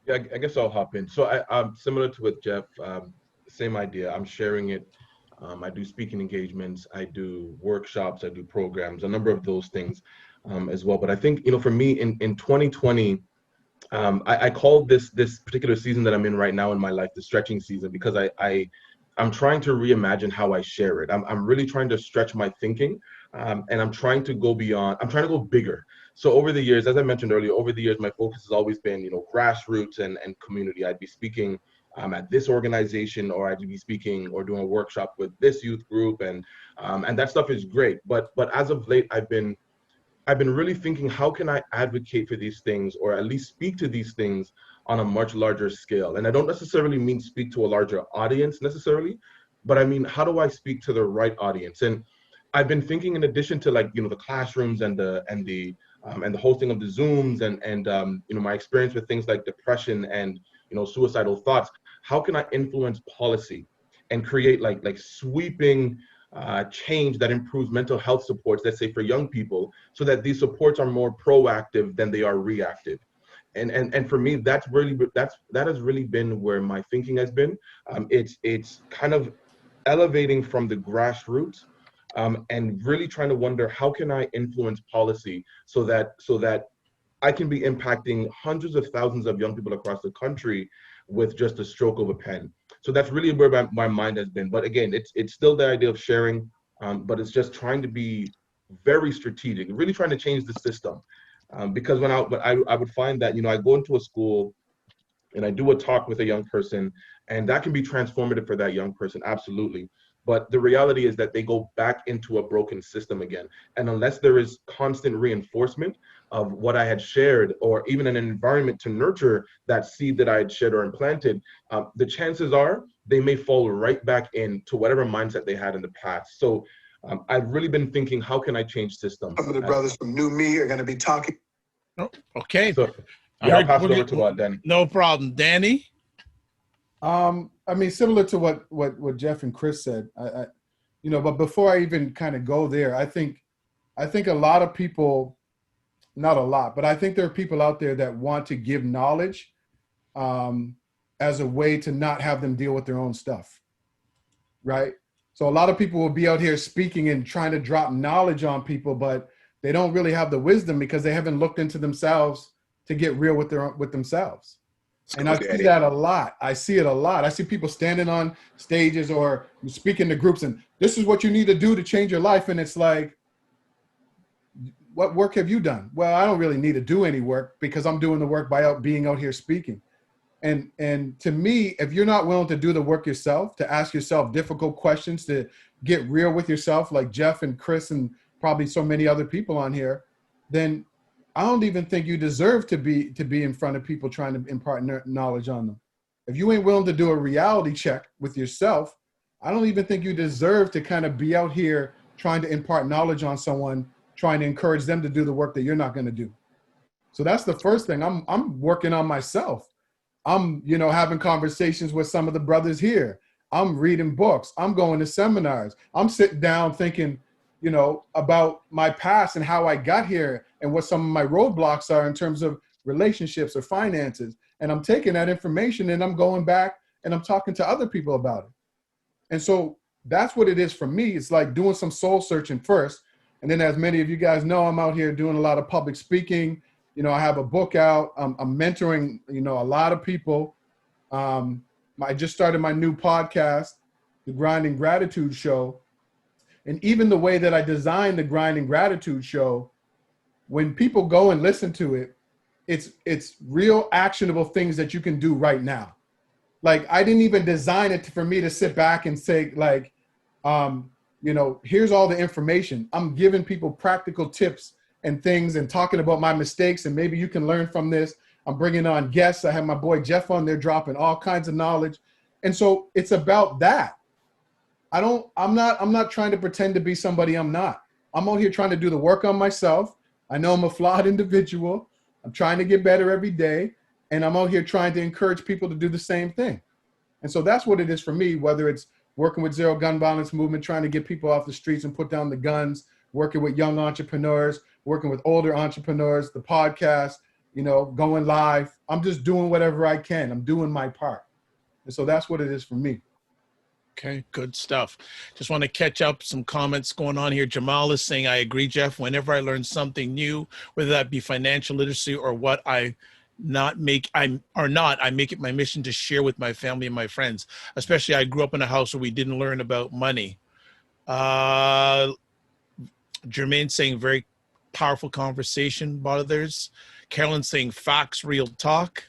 Yeah, I guess I'll hop in. So I'm similar to with Jeff, same idea. I'm sharing it. I do speaking engagements, I do workshops, I do programs, a number of those things as well. But I think, for me in 2020, I call this particular season that I'm in right now in my life the stretching season, because I'm trying to reimagine how I share it. I'm really trying to stretch my thinking, and I'm trying to go beyond. I'm trying to go bigger. So over the years, as I mentioned earlier, my focus has always been, grassroots and community. I'd be speaking at this organization, or I'd be speaking or doing a workshop with this youth group, and that stuff is great. But as of late, I've been really thinking, how can I advocate for these things, or at least speak to these things on a much larger scale? And I don't necessarily mean speak to a larger audience necessarily, but I mean, how do I speak to the right audience? And I've been thinking, in addition to the classrooms and the hosting of the Zooms and my experience with things like depression and suicidal thoughts, how can I influence policy and create like sweeping change that improves mental health supports, let's say for young people, so that these supports are more proactive than they are reactive. And for me, that has really been where my thinking has been. It's kind of elevating from the grassroots, and really trying to wonder, how can I influence policy so that I can be impacting hundreds of thousands of young people across the country with just a stroke of a pen. So that's really where my mind has been. But again, it's still the idea of sharing, but it's just trying to be very strategic, really trying to change the system. Because when I would find that, I go into a school and I do a talk with a young person, and that can be transformative for that young person, absolutely. But the reality is that they go back into a broken system again. And unless there is constant reinforcement of what I had shared, or even an environment to nurture that seed that I had shared or implanted, the chances are they may fall right back into whatever mindset they had in the past. So I've really been thinking, how can I change systems? Some of the brothers from New Me are going to be talking. Oh, okay. So, yeah, I'll pass it over to Danny. No problem. Danny? I mean, similar to what Jeff and Chris said, but before I even kind of go there, I think a lot of people, not a lot, but I think there are people out there that want to give knowledge as a way to not have them deal with their own stuff, right? So a lot of people will be out here speaking and trying to drop knowledge on people, but they don't really have the wisdom because they haven't looked into themselves to get real with themselves. And I see that a lot. I see it a lot. I see people standing on stages or speaking to groups, and this is what you need to do to change your life. And it's like, what work have you done? Well, I don't really need to do any work because I'm doing the work by being out here speaking. And to me, if you're not willing to do the work yourself, to ask yourself difficult questions, to get real with yourself, like Jeff and Chris and probably so many other people on here, then I don't even think you deserve to be in front of people trying to impart knowledge on them. If you ain't willing to do a reality check with yourself, I don't even think you deserve to kind of be out here trying to impart knowledge on someone, trying to encourage them to do the work that you're not going to do. So that's the first thing. I'm working on myself. I'm, having conversations with some of the brothers here. I'm reading books. I'm going to seminars. I'm sitting down thinking, you know, about my past and how I got here and what some of my roadblocks are in terms of relationships or finances. And I'm taking that information and I'm going back and I'm talking to other people about it. And so that's what it is for me. It's like doing some soul searching first. And then, as many of you guys know, I'm out here doing a lot of public speaking. You know, I have a book out. I'm mentoring, you know, a lot of people. I just started my new podcast, the Grind and Gratitude Show. And even the way that I designed the Grind and Gratitude Show, when people go and listen to it, it's real actionable things that you can do right now. Like, I didn't even design it for me to sit back and say, like, you know, here's all the information. I'm giving people practical tips and things and talking about my mistakes, and maybe you can learn from this. I'm bringing on guests. I have my boy Jeff on there dropping all kinds of knowledge. And so it's about that. I'm not trying to pretend to be somebody I'm not. I'm out here trying to do the work on myself. I know I'm a flawed individual. I'm trying to get better every day. And I'm out here trying to encourage people to do the same thing. And so that's what it is for me, whether it's working with Zero Gun Violence Movement, trying to get people off the streets and put down the guns, working with young entrepreneurs, working with older entrepreneurs, the podcast, you know, going live. I'm just doing whatever I can. I'm doing my part. And so that's what it is for me. Okay, good stuff. Just want to catch up some comments going on here. Jamal is saying, I agree, Jeff. Whenever I learn something new, whether that be financial literacy or what I make it my mission to share with my family and my friends. Especially, I grew up in a house where we didn't learn about money. Jermaine saying, very powerful conversation, brothers. Carolyn saying, facts, real talk.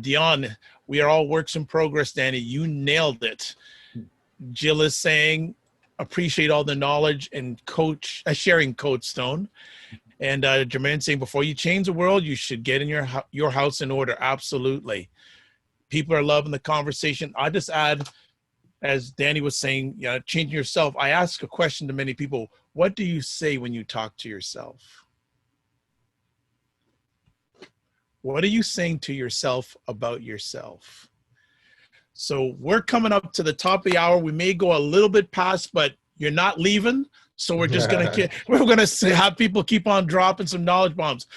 Dion, we are all works in progress, Danny. You nailed it. Jill is saying, appreciate all the knowledge and sharing, Coach Stone. And Jermaine saying, before you change the world, you should get in your house in order. Absolutely. People are loving the conversation. I just add, as Danny was saying, you know, changing yourself. I ask a question to many people. What do you say when you talk to yourself? What are you saying to yourself about yourself? So we're coming up to the top of the hour. We may go a little bit past, but you're not leaving. So we're just going to have people keep on dropping some knowledge bombs.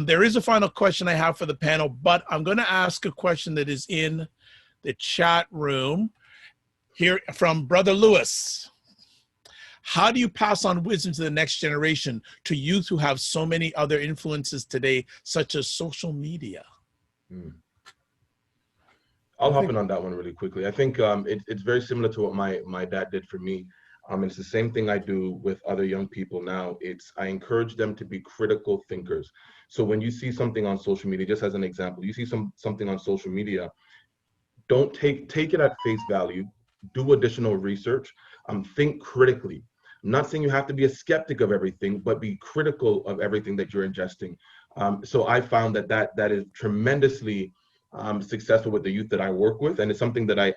There is a final question I have for the panel, but I'm going to ask a question that is in the chat room here from Brother Lewis. How do you pass on wisdom to the next generation, to youth who have so many other influences today, such as social media? I'll hop in on that one really quickly. I think it's very similar to what my dad did for me. It's the same thing I do with other young people now. I encourage them to be critical thinkers. So when you see something on social media, just as an example, you see something on social media, don't take it at face value. Do additional research. Think critically. I'm not saying you have to be a skeptic of everything, but be critical of everything that you're ingesting. So I found that is tremendously successful with the youth that I work with, and it's something that I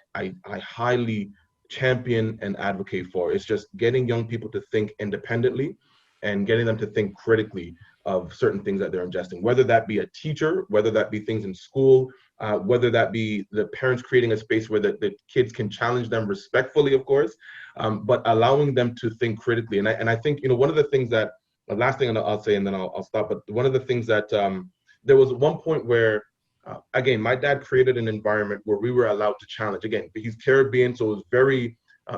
highly champion and advocate for. It's just getting young people to think independently and getting them to think critically of certain things that they're ingesting, whether that be a teacher, whether that be things in school, whether that be the parents creating a space where the kids can challenge them respectfully, of course, but allowing them to think critically. And I think, you know, one of the things that, the last thing I'll say, and then I'll stop, but one of the things that there was one point where, again, my dad created an environment where we were allowed to challenge. Again, he's Caribbean, so it was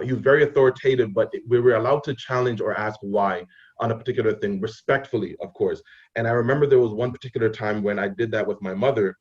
he was very authoritative, but we were allowed to challenge or ask why on a particular thing, respectfully, of course. And I remember there was one particular time when I did that with my mother,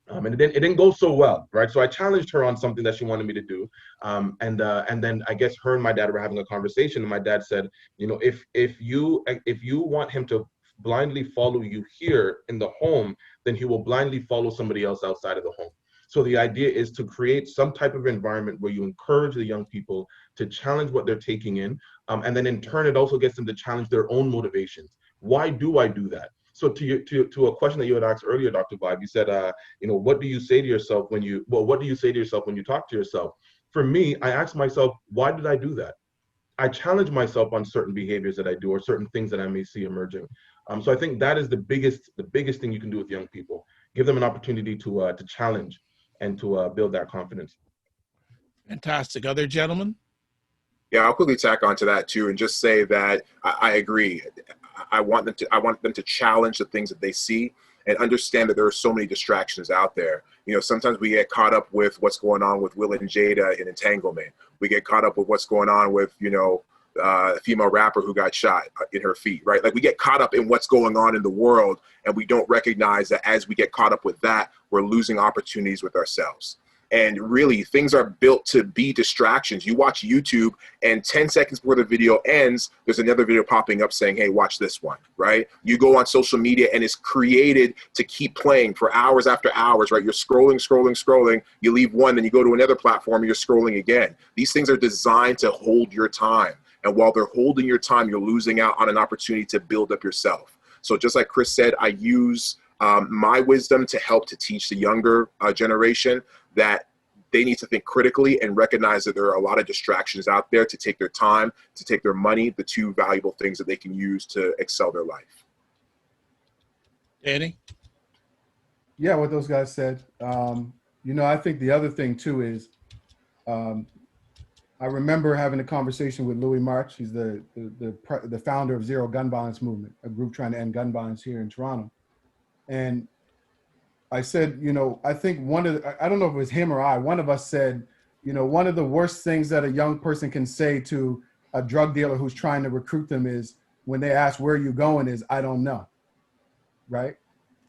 and it didn't go so well, right? So I challenged her on something that she wanted me to do, and then I guess her and my dad were having a conversation, and my dad said, you know, if you want him to blindly follow you here in the home, then he will blindly follow somebody else outside of the home. So the idea is to create some type of environment where you encourage the young people to challenge what they're taking in, and then in turn, it also gets them to challenge their own motivations. Why do I do that? So to a question that you had asked earlier, Dr. Vibe, you said, you know, what do you say to yourself when you talk to yourself? For me, I ask myself, why did I do that? I challenge myself on certain behaviors that I do or certain things that I may see emerging. So I think that is the biggest thing you can do with young people. Give them an opportunity to challenge and to build that confidence. Fantastic. Other gentlemen? Yeah, I'll quickly tack onto that too, and just say that I agree. I want them to challenge the things that they see and understand that there are so many distractions out there. You know, sometimes we get caught up with what's going on with Will and Jada in entanglement. We get caught up with what's going on with, you know, a female rapper who got shot in her feet, right? Like, we get caught up in what's going on in the world, and we don't recognize that as we get caught up with that, we're losing opportunities with ourselves. And really, things are built to be distractions. You watch YouTube, and 10 seconds before the video ends, there's another video popping up saying, hey, watch this one, right? You go on social media, and it's created to keep playing for hours after hours, right? You're scrolling. You leave one, then you go to another platform, and you're scrolling again. These things are designed to hold your time. And while they're holding your time, you're losing out on an opportunity to build up yourself. So just like Chris said, I use my wisdom to help to teach the younger generation that they need to think critically and recognize that there are a lot of distractions out there to take their time, to take their money, the two valuable things that they can use to excel their life. Danny? Yeah, what those guys said. You know, I think the other thing too is, I remember having a conversation with Louis March. He's the founder of Zero Gun Violence Movement, a group trying to end gun violence here in Toronto. And I said, you know, I think I don't know if it was him or one of us said, you know, one of the worst things that a young person can say to a drug dealer who's trying to recruit them is when they ask, where are you going, is, I don't know, right?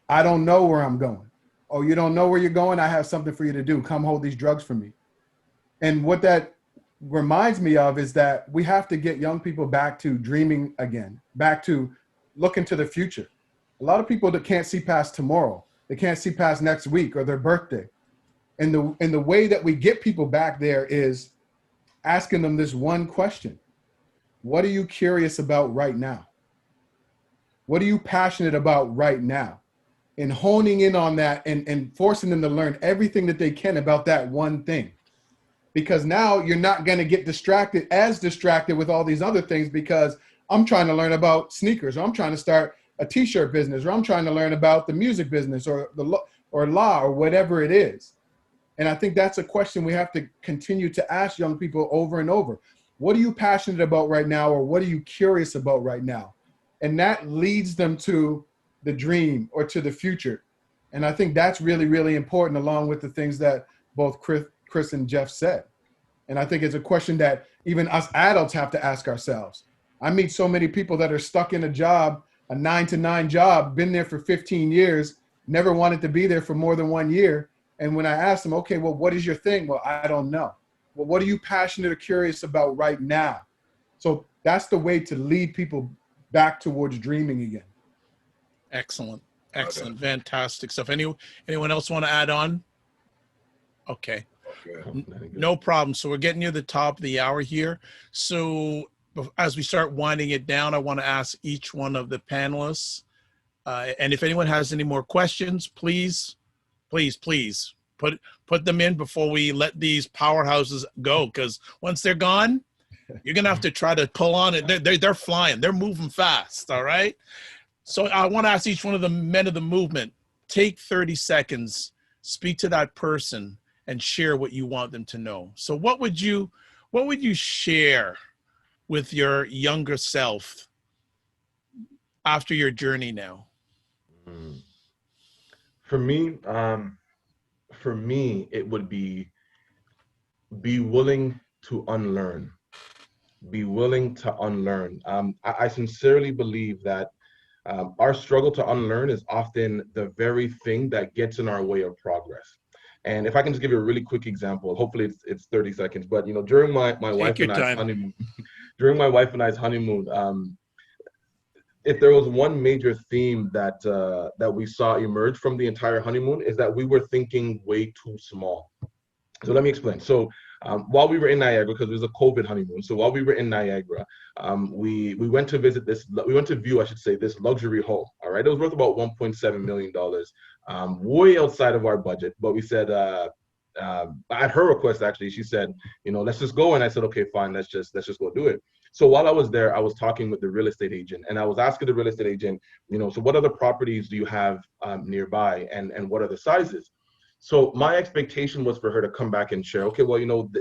I don't know where I'm going. Oh, you don't know where you're going? I have something for you to do. Come hold these drugs for me. And what that reminds me of is that we have to get young people back to dreaming again, back to looking to the future. A lot of people that can't see past tomorrow. They can't see past next week or their birthday. And the way that we get people back there is asking them this one question. What are you curious about right now? What are you passionate about right now? And honing in on that and forcing them to learn everything that they can about that one thing. Because now you're not going to get distracted with all these other things, because I'm trying to learn about sneakers, or I'm trying to start a t-shirt business, or I'm trying to learn about the music business or law or whatever it is. And I think that's a question we have to continue to ask young people over and over. What are you passionate about right now? Or what are you curious about right now? And that leads them to the dream or to the future. And I think that's really, really important, along with the things that both Chris and Jeff said. And I think it's a question that even us adults have to ask ourselves. I meet so many people that are stuck in a job, a 9-to-9 job, been there for 15 years, never wanted to be there for more than 1 year. And when I ask them, okay, well, what is your thing? Well, I don't know. Well, what are you passionate or curious about right now? So that's the way to lead people back towards dreaming again. Excellent. Excellent. Okay. Fantastic stuff. Anyone else want to add on? Okay. No problem. So we're getting near the top of the hour here. So as we start winding it down, I want to ask each one of the panelists, and if anyone has any more questions, please put them in before we let these powerhouses go, because once they're gone, you're gonna have to try to pull on it. They're flying. They're moving fast. All right. So I want to ask each one of the men of the movement, take 30 seconds, speak to that person, and share what you want them to know. So what would you share with your younger self after your journey now? For me, it would be willing to unlearn. Be willing to unlearn. I sincerely believe that our struggle to unlearn is often the very thing that gets in our way of progress. And if I can just give you a really quick example, hopefully it's 30 seconds, but you know, during my wife and I's honeymoon, if there was one major theme that we saw emerge from the entire honeymoon, is that we were thinking way too small. So let me explain. So while we were in Niagara, because it was a COVID honeymoon, so while we were in Niagara, we went to view this luxury home. All right, it was worth about $1.7 million, way outside of our budget. But we said, at her request, actually, she said, you know, let's just go. And I said, okay, fine, let's just go do it. So while I was there, I was talking with the real estate agent, and I was asking the real estate agent, you know, so what other properties do you have nearby, and what are the sizes? So my expectation was for her to come back and share, okay, well, you know,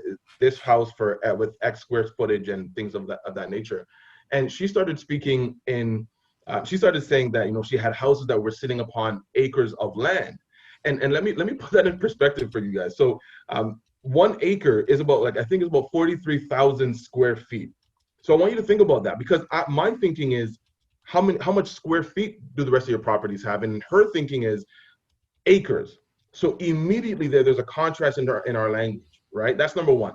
this house for with X square footage and things of that nature. And she started speaking in, she started saying that, you know, she had houses that were sitting upon acres of land. And let me put that in perspective for you guys. So 1 acre is about, like, I think it's about 43,000 square feet. So I want you to think about that, because my thinking is, how much square feet do the rest of your properties have? And her thinking is acres. So immediately there's a contrast in our language, right? That's number one.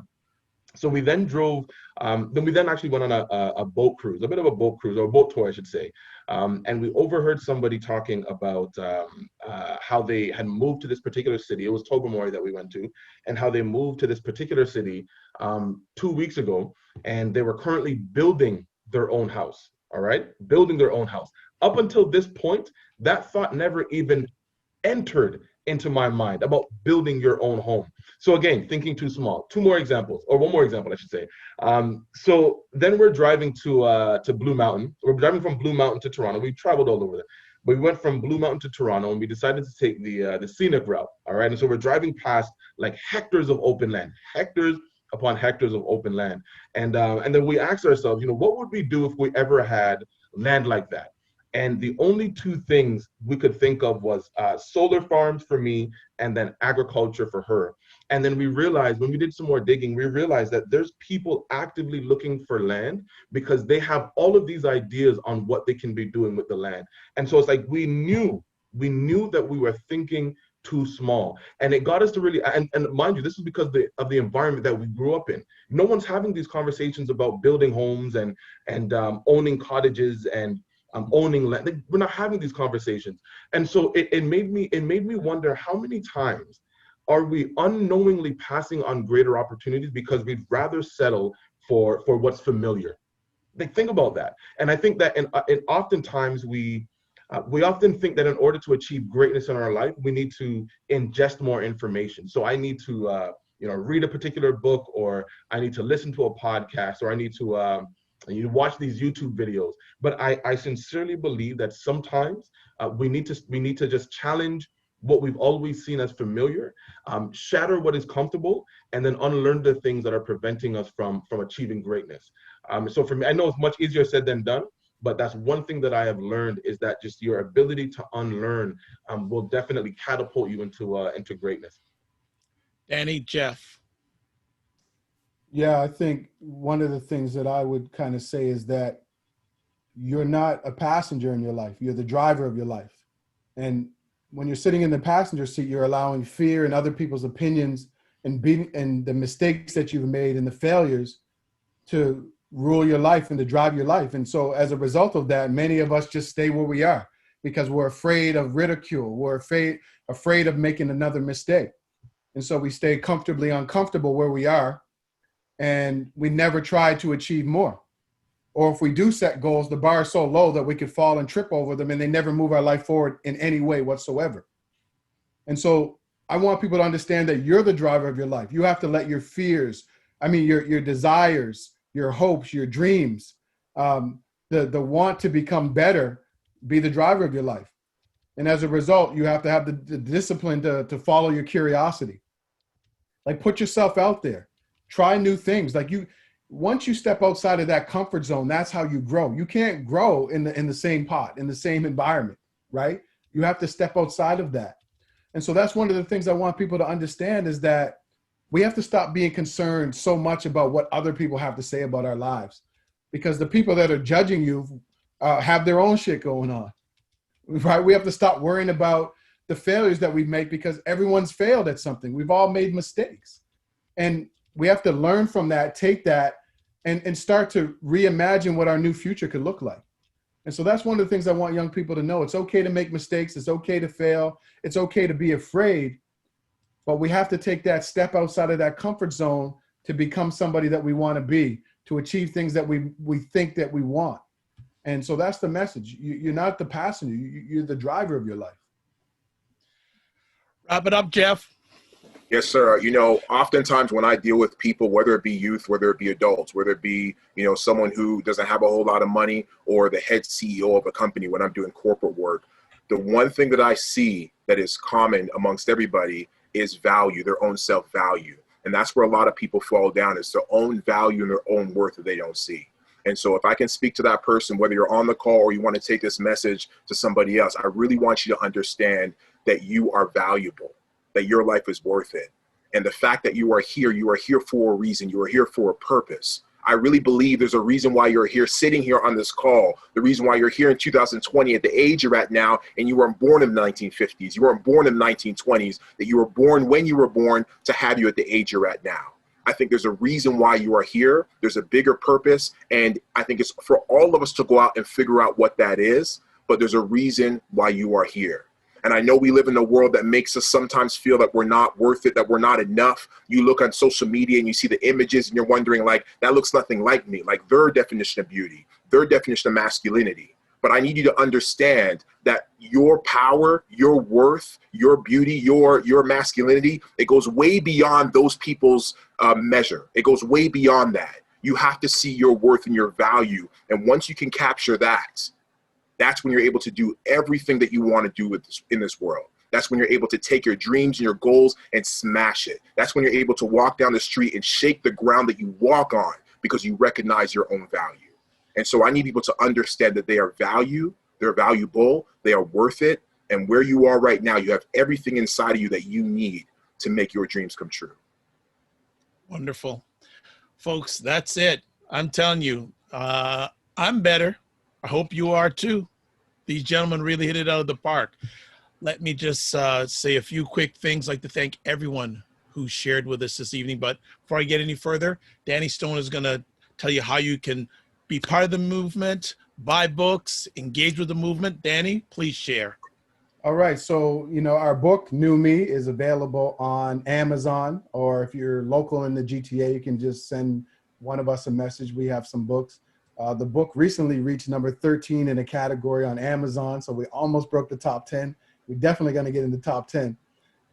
So we then drove, then we then actually went on a boat cruise, a bit of a boat cruise, or a boat tour, I should say. And we overheard somebody talking about how they had moved to this particular city. It was Tobermory that we went to, and how they moved to this particular city 2 weeks ago, and they were currently building their own house, all right? Building their own house. Up until this point, that thought never even entered into my mind about building your own home. So again, thinking too small. Two more examples, or one more example, I should say. So then we're driving to Blue Mountain. We're driving from Blue Mountain to Toronto. We traveled all over there. But we went from Blue Mountain to Toronto, and we decided to take the scenic route, all right? And so we're driving past like hectares of open land, hectares upon hectares of open land. And then we asked ourselves, you know, what would we do if we ever had land like that? And the only two things we could think of was solar farms for me, and then agriculture for her. And then we realized, when we did some more digging, we realized that there's people actively looking for land because they have all of these ideas on what they can be doing with the land. And so it's like we knew that we were thinking too small. And it got us to really, and mind you, this is because of the environment that we grew up in. No one's having these conversations about building homes and owning cottages and owning land. We're not having these conversations. And so it made me wonder, how many times are we unknowingly passing on greater opportunities because we'd rather settle for what's familiar? Like, think about that. And I think that, and oftentimes we often think that in order to achieve greatness in our life, we need to ingest more information. So I need to read a particular book, or I need to listen to a podcast, or I need to you watch these YouTube videos. But I sincerely believe that sometimes we need to just challenge what we've always seen as familiar, shatter what is comfortable, and then unlearn the things that are preventing us from achieving greatness. So for me, I know it's much easier said than done, but that's one thing that I have learned, is that just your ability to unlearn will definitely catapult you into greatness. Danny, Jeff. Yeah, I think one of the things that I would kind of say is that you're not a passenger in your life. You're the driver of your life. And when you're sitting in the passenger seat, you're allowing fear and other people's opinions and the mistakes that you've made and the failures to rule your life and to drive your life. And so as a result of that, many of us just stay where we are because we're afraid of ridicule. We're afraid of making another mistake. And so we stay comfortably uncomfortable where we are, and we never try to achieve more. Or if we do set goals, the bar is so low that we could fall and trip over them, and they never move our life forward in any way whatsoever. And so I want people to understand that you're the driver of your life. You have to let your fears, your desires, your hopes, your dreams, the want to become better, be the driver of your life. And as a result, you have to have the discipline to follow your curiosity. Like, put yourself out there. Try new things. Like, once you step outside of that comfort zone, that's how you grow. You can't grow in the same pot, in the same environment, right? You have to step outside of that. And so that's one of the things I want people to understand, is that we have to stop being concerned so much about what other people have to say about our lives, because the people that are judging you have their own shit going on, right? We have to stop worrying about the failures that we make, because everyone's failed at something. We've all made mistakes. And we have to learn from that, take that, and start to reimagine what our new future could look like. And so that's one of the things I want young people to know. It's okay to make mistakes. It's okay to fail. It's okay to be afraid. But we have to take that step outside of that comfort zone to become somebody that we want to be, to achieve things that we think that we want. And so that's the message. You're not the passenger. You're the driver of your life. Wrap it up, Jeff. Yes, sir. Oftentimes when I deal with people, whether it be youth, whether it be adults, whether it be, someone who doesn't have a whole lot of money, or the head CEO of a company, when I'm doing corporate work, the one thing that I see that is common amongst everybody is value, their own self-value. And that's where a lot of people fall down, is their own value and their own worth that they don't see. And so if I can speak to that person, whether you're on the call or you want to take this message to somebody else, I really want you to understand that you are valuable, that your life is worth it. And the fact that you are here for a reason. You are here for a purpose. I really believe there's a reason why you're here, sitting here on this call, the reason why you're here in 2020 at the age you're at now, and you weren't born in the 1950s, you weren't born in the 1920s, that you were born when you were born to have you at the age you're at now. I think there's a reason why you are here. There's a bigger purpose. And I think it's for all of us to go out and figure out what that is, but there's a reason why you are here. And I know we live in a world that makes us sometimes feel that we're not worth it, that we're not enough. You look on social media and you see the images and you're wondering, like, that looks nothing like me, like their definition of beauty, their definition of masculinity. But I need you to understand that your power, your worth, your beauty, your masculinity, it goes way beyond those people's measure. It goes way beyond that. You have to see your worth and your value. And once you can capture that, that's when you're able to do everything that you want to do in this world. That's when you're able to take your dreams and your goals and smash it. That's when you're able to walk down the street and shake the ground that you walk on, because you recognize your own value. And so I need people to understand that they are they're valuable, they are worth it. And where you are right now, you have everything inside of you that you need to make your dreams come true. Wonderful. Folks, that's it. I'm telling you, I'm better. I hope you are too. These gentlemen really hit it out of the park. Let me just say a few quick things. I'd like to thank everyone who shared with us this evening. But before I get any further, Danny Stone is going to tell you how you can be part of the movement, buy books, engage with the movement. Danny, please share. All right. So, our book, New Me, is available on Amazon, or if you're local in the GTA, you can just send one of us a message. We have some books. The book recently reached number 13 in a category on Amazon, so we almost broke the top 10. We're definitely going to get in the top 10.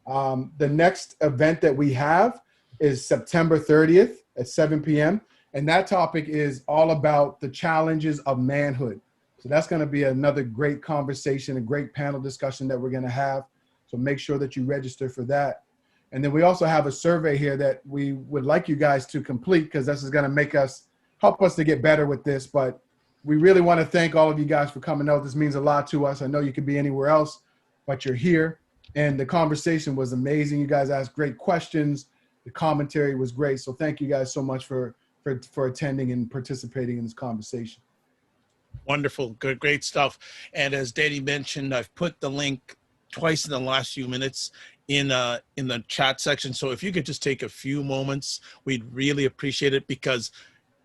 The next event that we have is September 30th at 7 p.m., and that topic is all about the challenges of manhood. So that's going to be another great conversation, a great panel discussion that we're going to have. So make sure that you register for that. And then we also have a survey here that we would like you guys to complete, because this is going to help us to get better with this. But we really want to thank all of you guys for coming out. This means a lot to us. I know you could be anywhere else, but you're here. And the conversation was amazing. You guys asked great questions. The commentary was great. So thank you guys so much for attending and participating in this conversation. Wonderful. Good, great stuff. And as Danny mentioned, I've put the link twice in the last few minutes in the chat section. So if you could just take a few moments, we'd really appreciate it, because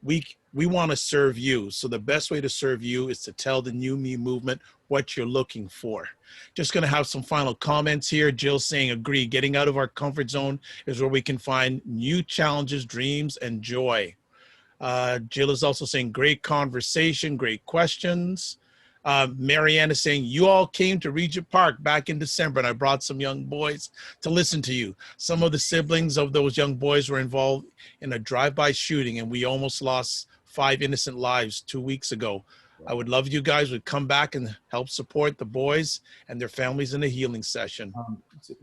we want to serve you. So the best way to serve you is to tell the New Me movement what you're looking for. Just going to have some final comments here. Jill saying, agree, getting out of our comfort zone is where we can find new challenges, dreams, and joy. Jill is also saying, great conversation, great questions. Marianne is saying, you all came to Regent Park back in December, and I brought some young boys to listen to you. Some of the siblings of those young boys were involved in a drive-by shooting, and we almost lost 5 innocent lives 2 weeks ago. I would love you guys would come back and help support the boys and their families in a healing session.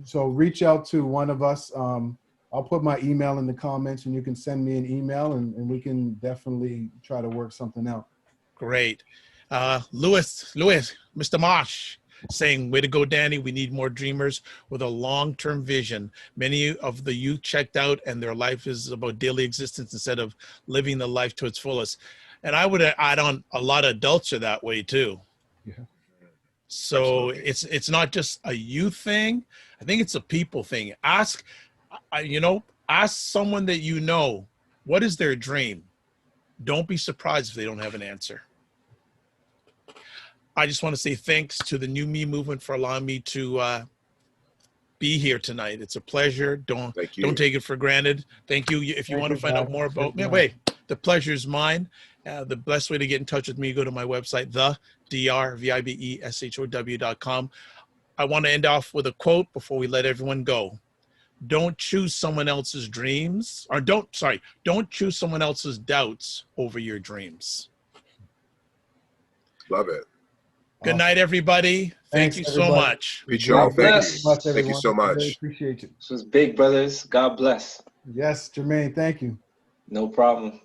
So reach out to one of us. I'll put my email in the comments, and you can send me an email, and we can definitely try to work something out. Great. Louis, Mr. Mosh saying, way to go, Danny. We need more dreamers with a long-term vision. Many of the youth checked out, and their life is about daily existence instead of living the life to its fullest. And I would add on, a lot of adults are that way too. Yeah. So Absolutely. it's not just a youth thing. I think it's a people thing. Ask someone that you know, what is their dream? Don't be surprised if they don't have an answer. I just want to say thanks to the New Me movement for allowing me to be here tonight. It's a pleasure. Don't take it for granted. Thank you. If you want to find out more about me, the pleasure is mine. The best way to get in touch with me, go to my website, thedrvibeshow.com. I want to end off with a quote before we let everyone go. Don't choose someone else's dreams, or don't choose someone else's doubts over your dreams. Love it. Good night, everybody. Thank Thanks, you so everybody. much. Great show. God Thank bless. you. Much, Thank you so everyone. I really much. appreciate you. This was big, brothers. God bless. Yes, Jermaine, thank you. No problem.